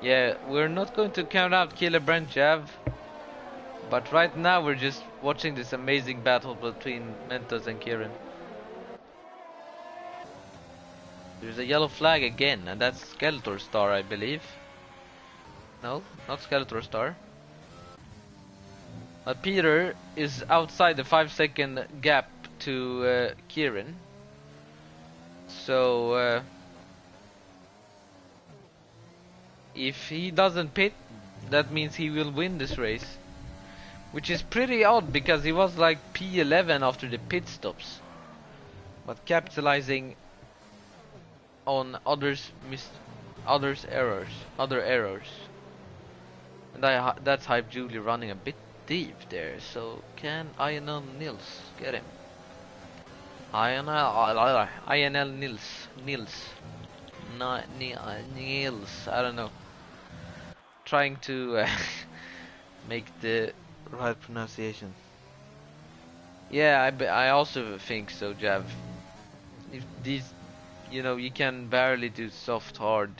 Yeah, we're not going to count out Killer Brent Jav, but right now we're just watching this amazing battle between Mentos and Kieran. There's a yellow flag again, and that's Skeletor Star, I believe. No, not Skeletor Star. But Peter is outside the 5-second gap to Kieran. So if he doesn't pit, that means he will win this race. Which is pretty odd because he was like P11 after the pit stops. But capitalizing on other errors. And that's Hype Julie running a bit deep there. So can INL Nils get him? INL Nils. Nils. I don't know. Trying to make the right pronunciation. Yeah, I also think so, Jav. If these, you can barely do soft hard.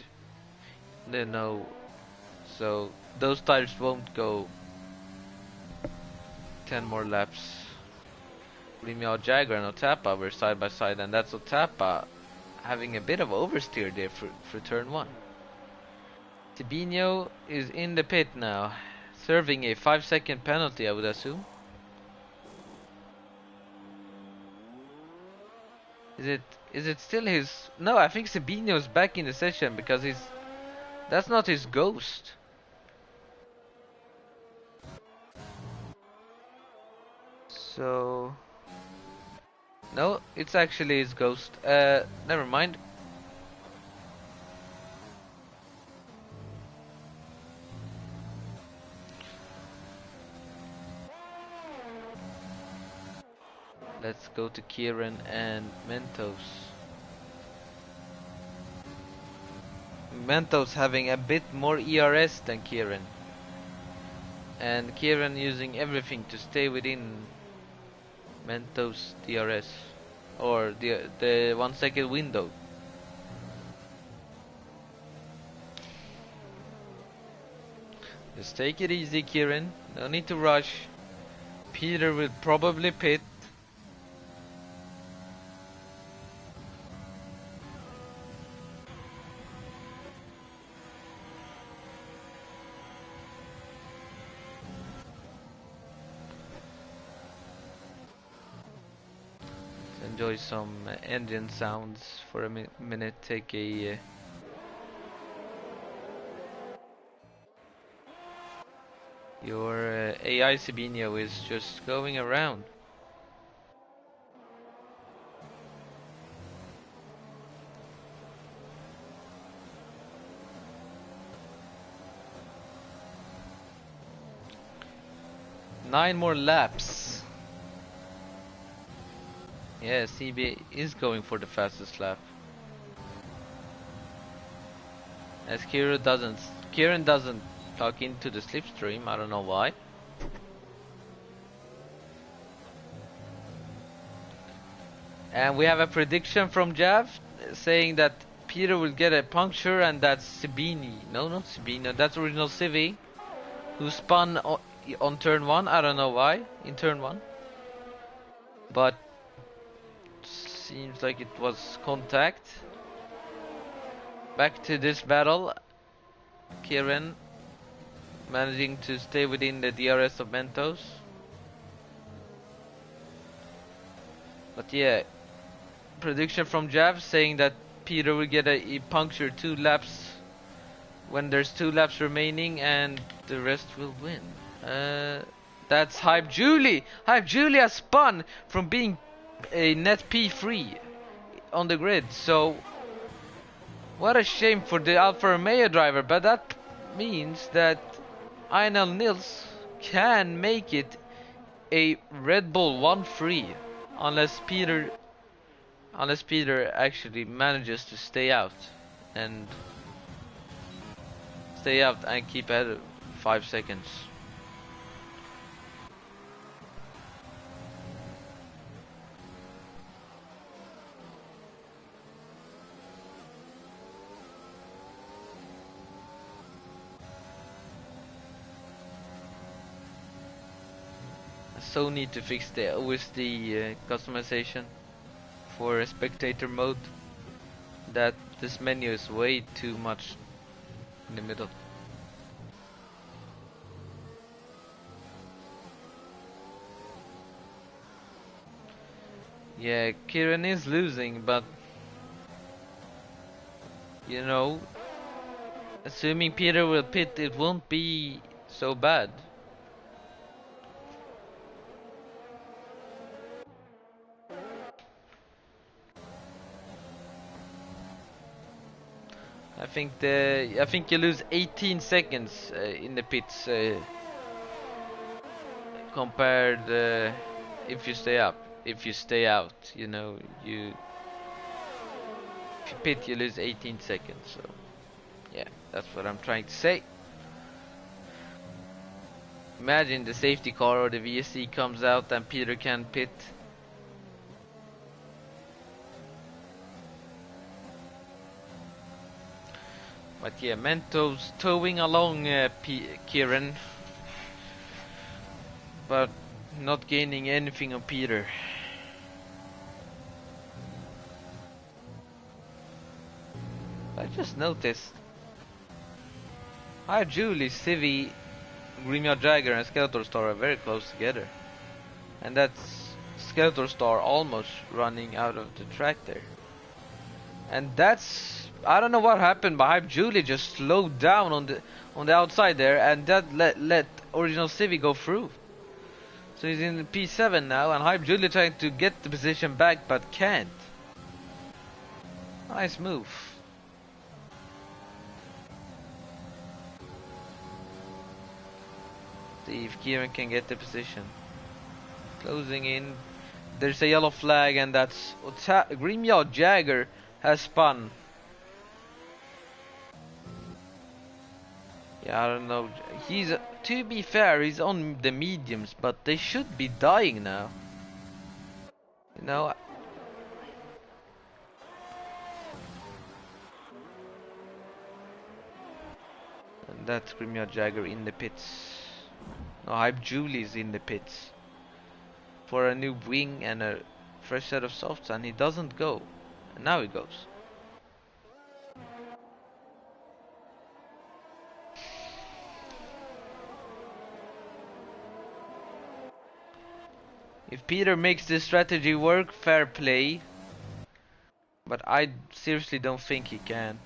No, so those tires won't go 10 more laps. Rimia Jagger and Otapa were side by side, and that's Otapa having a bit of oversteer there for turn 1. Tibinho is in the pit now, serving a 5-second penalty, I would assume. Is it still his? No, I think Sabino is back in the session because that's not his ghost. So no, it's actually his ghost. Never mind. Let's go to Kieran and Mentos. Mentos having a bit more ERS than Kieran. And Kieran using everything to stay within Mentos DRS. Or the 1 second window. Just take it easy, Kieran. No need to rush. Peter will probably pit. Enjoy some engine sounds for a minute. Take a your AI Sabino is just going around. Nine more laps. Yeah, CB is going for the fastest lap. As Kieran doesn't plug into the slipstream, I don't know why. And we have a prediction from Jav saying that Peter will get a puncture, and that's Sabini. No, not Sabino, that's original Civi, who spun on turn 1, I don't know why, in turn 1. But seems like it was contact. Back to this battle. Kieran managing to stay within the DRS of Mentos. But yeah, prediction from Jav saying that Peter will get a puncture 2 laps when there's 2 laps remaining, and the rest will win. That's Hype Julie. Hype Julie has spun from being a net P3 on the grid. So what a shame for the Alfa Romeo driver, but that means that INL Nils can make it a Red Bull 1-3 unless Peter actually manages to stay out and keep at 5 seconds. So need to fix the OSD customization for a spectator mode. That this menu is way too much in the middle. Yeah, Kieran is losing, but you know, assuming Peter will pit, it won't be so bad. I think you lose 18 seconds in the pits compared if you stay up. If you stay out, you know, if you pit, you lose 18 seconds. So yeah, that's what I'm trying to say. Imagine the safety car or the VSC comes out and Peter can pit. But yeah, Mentos towing along Kieran, but not gaining anything on Peter. I just noticed. Hi Julie, Civi, Greenyard Jagger and Skeletor Star are very close together. And that's Skeletor Star almost running out of the track there. And that's, I don't know what happened, but Hype Julie just slowed down on the outside there, and that let Original Civi go through. So he's in the P7 now, and Hype Julie trying to get the position back but can't. Nice move. See if Kieran can get the position. Closing in. There's a yellow flag, and that's Greenyard Jagger has spun. Yeah, I don't know. He's to be fair, he's on the mediums, but they should be dying now. You know. And that's Greenyard Jagger in the pits. No, Hype Julie's in the pits for a new wing and a fresh set of softs, and he doesn't go. And now he goes. If Peter makes this strategy work, fair play. But I seriously don't think he can.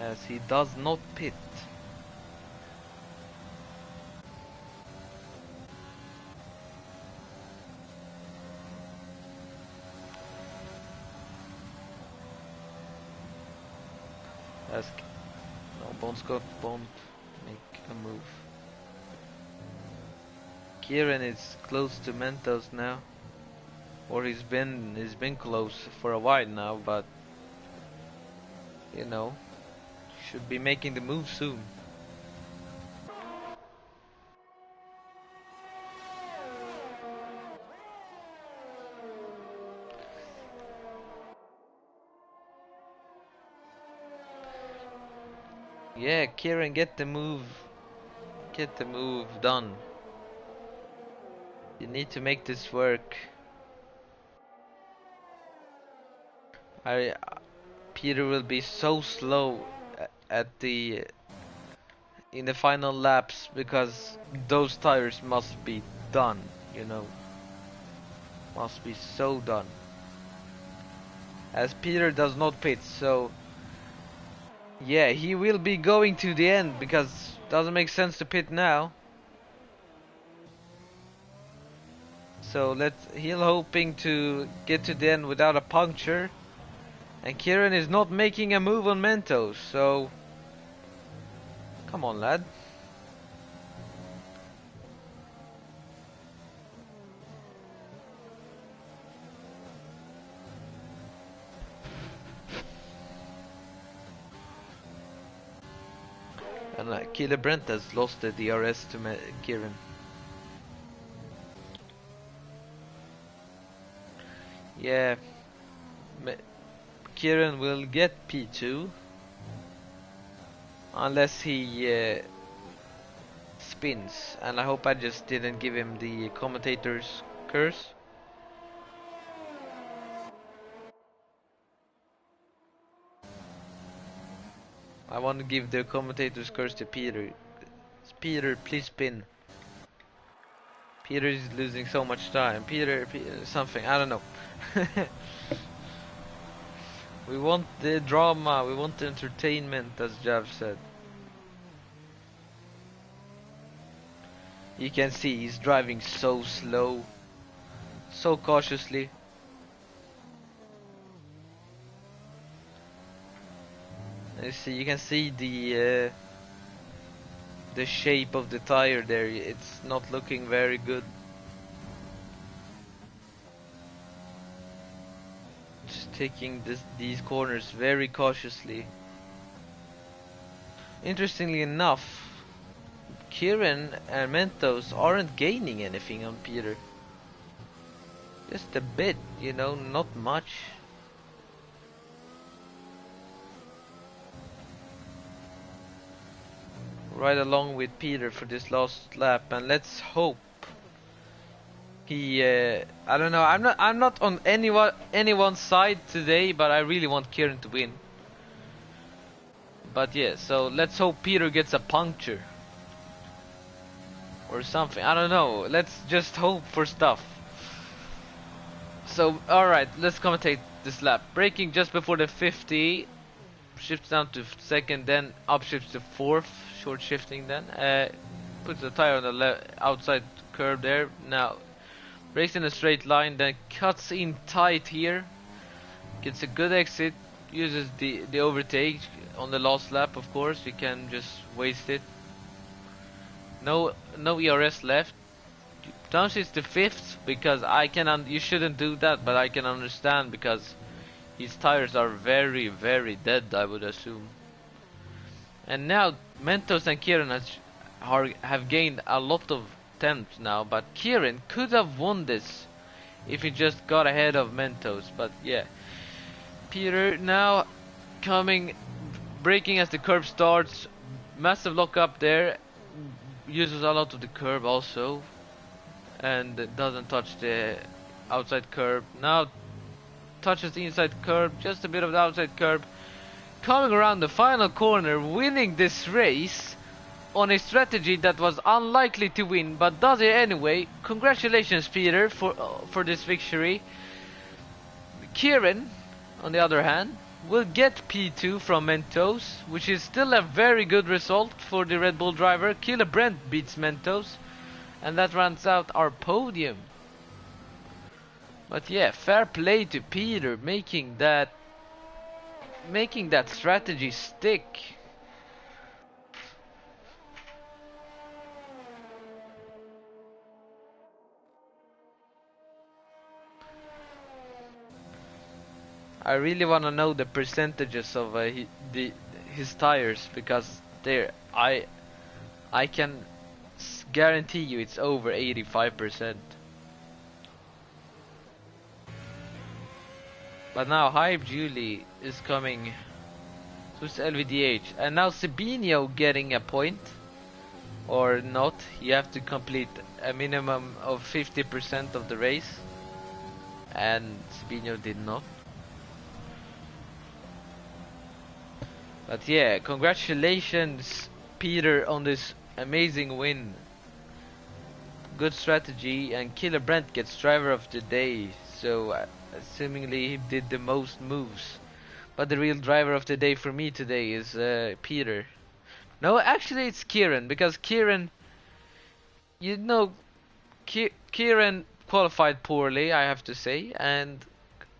As he does not pit. As no, Bond Scott won't make a move. Kieran is close to Mentos now. Or he's been close for a while now, but you know, should be making the move soon. Yeah, Kieran, get the move done. You need to make this work. Peter will be so slow at the in the final laps because those tires must be done, you know. Must be so done. As Peter does not pit, so yeah, he will be going to the end because it doesn't make sense to pit now. So he'll hoping to get to the end without a puncture. And Kieran is not making a move on Mentos, so come on, lad. And Killer Brent has lost the DRS to Kieran. Yeah, Kieran will get P2 unless he spins, and I hope I just didn't give him the commentator's curse. I want to give the commentator's curse to Peter. Peter, please spin. Peter is losing so much time. Peter something, I don't know. We want the drama, we want the entertainment, as Jav said. You can see he's driving so slow, so cautiously. You can see the shape of the tire there. It's not looking very good. Just taking these corners very cautiously. Interestingly enough, Kieran and Mentos aren't gaining anything on Peter. Just a bit, you know, not much. Right along with Peter for this last lap, and let's hope he I don't know, I'm not on anyone's side today, but I really want Kieran to win. But yeah, so let's hope Peter gets a puncture or something. I don't know, let's just hope for stuff. So alright, let's commentate this lap. Braking just before the 50, shifts down to second, then up shifts to fourth, short shifting then. Puts the tire on the outside curb there. Now brakes in a straight line, then cuts in tight here. Gets a good exit, uses the overtake on the last lap, of course. You can just waste it. No ERS left. Downshifts to fifth because you shouldn't do that, but I can understand because his tires are very, very dead, I would assume. And now Mentos and Kieran have gained a lot of tenths now, but Kieran could have won this if he just got ahead of Mentos. But yeah, Peter now braking as the curb starts. Massive lock up there. Uses a lot of the curb also, and doesn't touch the outside curb. Now touches the inside curb, just a bit of the outside curb. Coming around the final corner, winning this race on a strategy that was unlikely to win, but does it anyway. Congratulations, Peter, for this victory. Kieran, on the other hand, will get P2 from Mentos, which is still a very good result for the Red Bull driver. Killer Brent beats Mentos, and that rounds out our podium. But yeah, fair play to Peter, making that strategy stick. I really want to know the percentages of his tires, because I can guarantee you it's over 85%. But now Hype Julie is coming to LVDH, and now Sabinho getting a point or not. You have to complete a minimum of 50% of the race, and Sabinho did not. But yeah, congratulations Peter on this amazing win. Good strategy, and Killer Brent gets driver of the day. So seemingly he did the most moves. But the real driver of the day for me today is Peter. No, actually it's Kieran, because Kieran, you know, Kieran qualified poorly, I have to say, and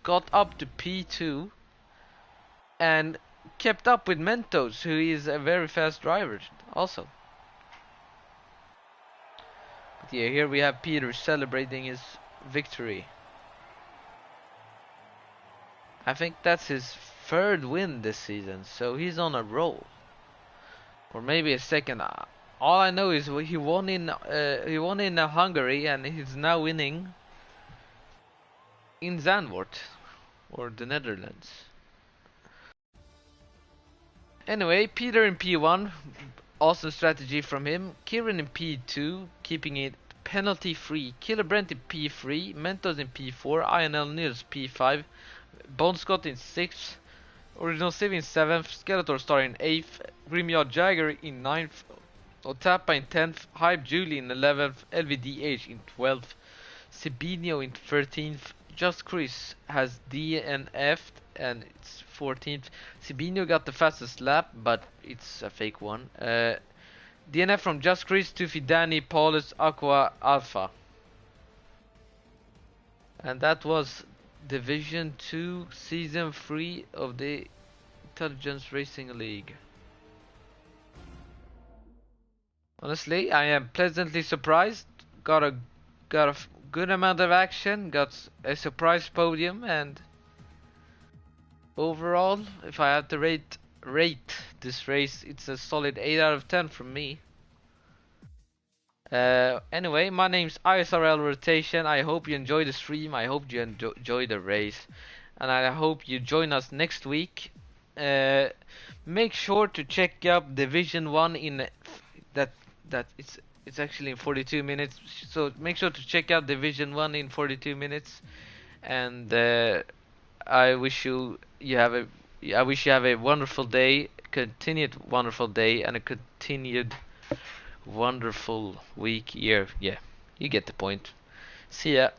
got up to P2 and kept up with Mentos, who is a very fast driver also. But yeah, here we have Peter celebrating his victory. I think that's his third win this season, so he's on a roll. Or maybe a second. All I know is he won in Hungary, and he's now winning in Zandvoort, or the Netherlands. Anyway, Peter in P1, awesome strategy from him. Kieran in P2, keeping it penalty free. Killer Brent in P3, Mentos in P4, INL Nils P5, Bone Scott in 6th, Original Civ in 7th, Skeletor Star in 8th, Grimyard Jagger in 9th, Otapa in 10th, Hype Julie in 11th, LVDH in 12th, Sibinio in 13th, Just Chris has DNF'd and it's 14th. Sibinio got the fastest lap, but it's a fake one. DNF from Just Chris, Tufi, Danny, Paulus, Aqua, Alpha. And that was Division 2, Season 3 of the Intelligence Racing League. Honestly, I am pleasantly surprised. Got a good amount of action, got a surprise podium, and overall, if I had to rate this race, it's a solid 8 out of 10 from me. Anyway, my name's ISRL Rotation. I hope you enjoyed the stream. I hope you enjoy the race, and I hope you join us next week. Make sure to check out Division 1 in that it's actually in 42 minutes. So make sure to check out Division 1 in 42 minutes, and I wish you have a wonderful day, continued wonderful day, and a continued wonderful week, year. Yeah, you get the point. See ya.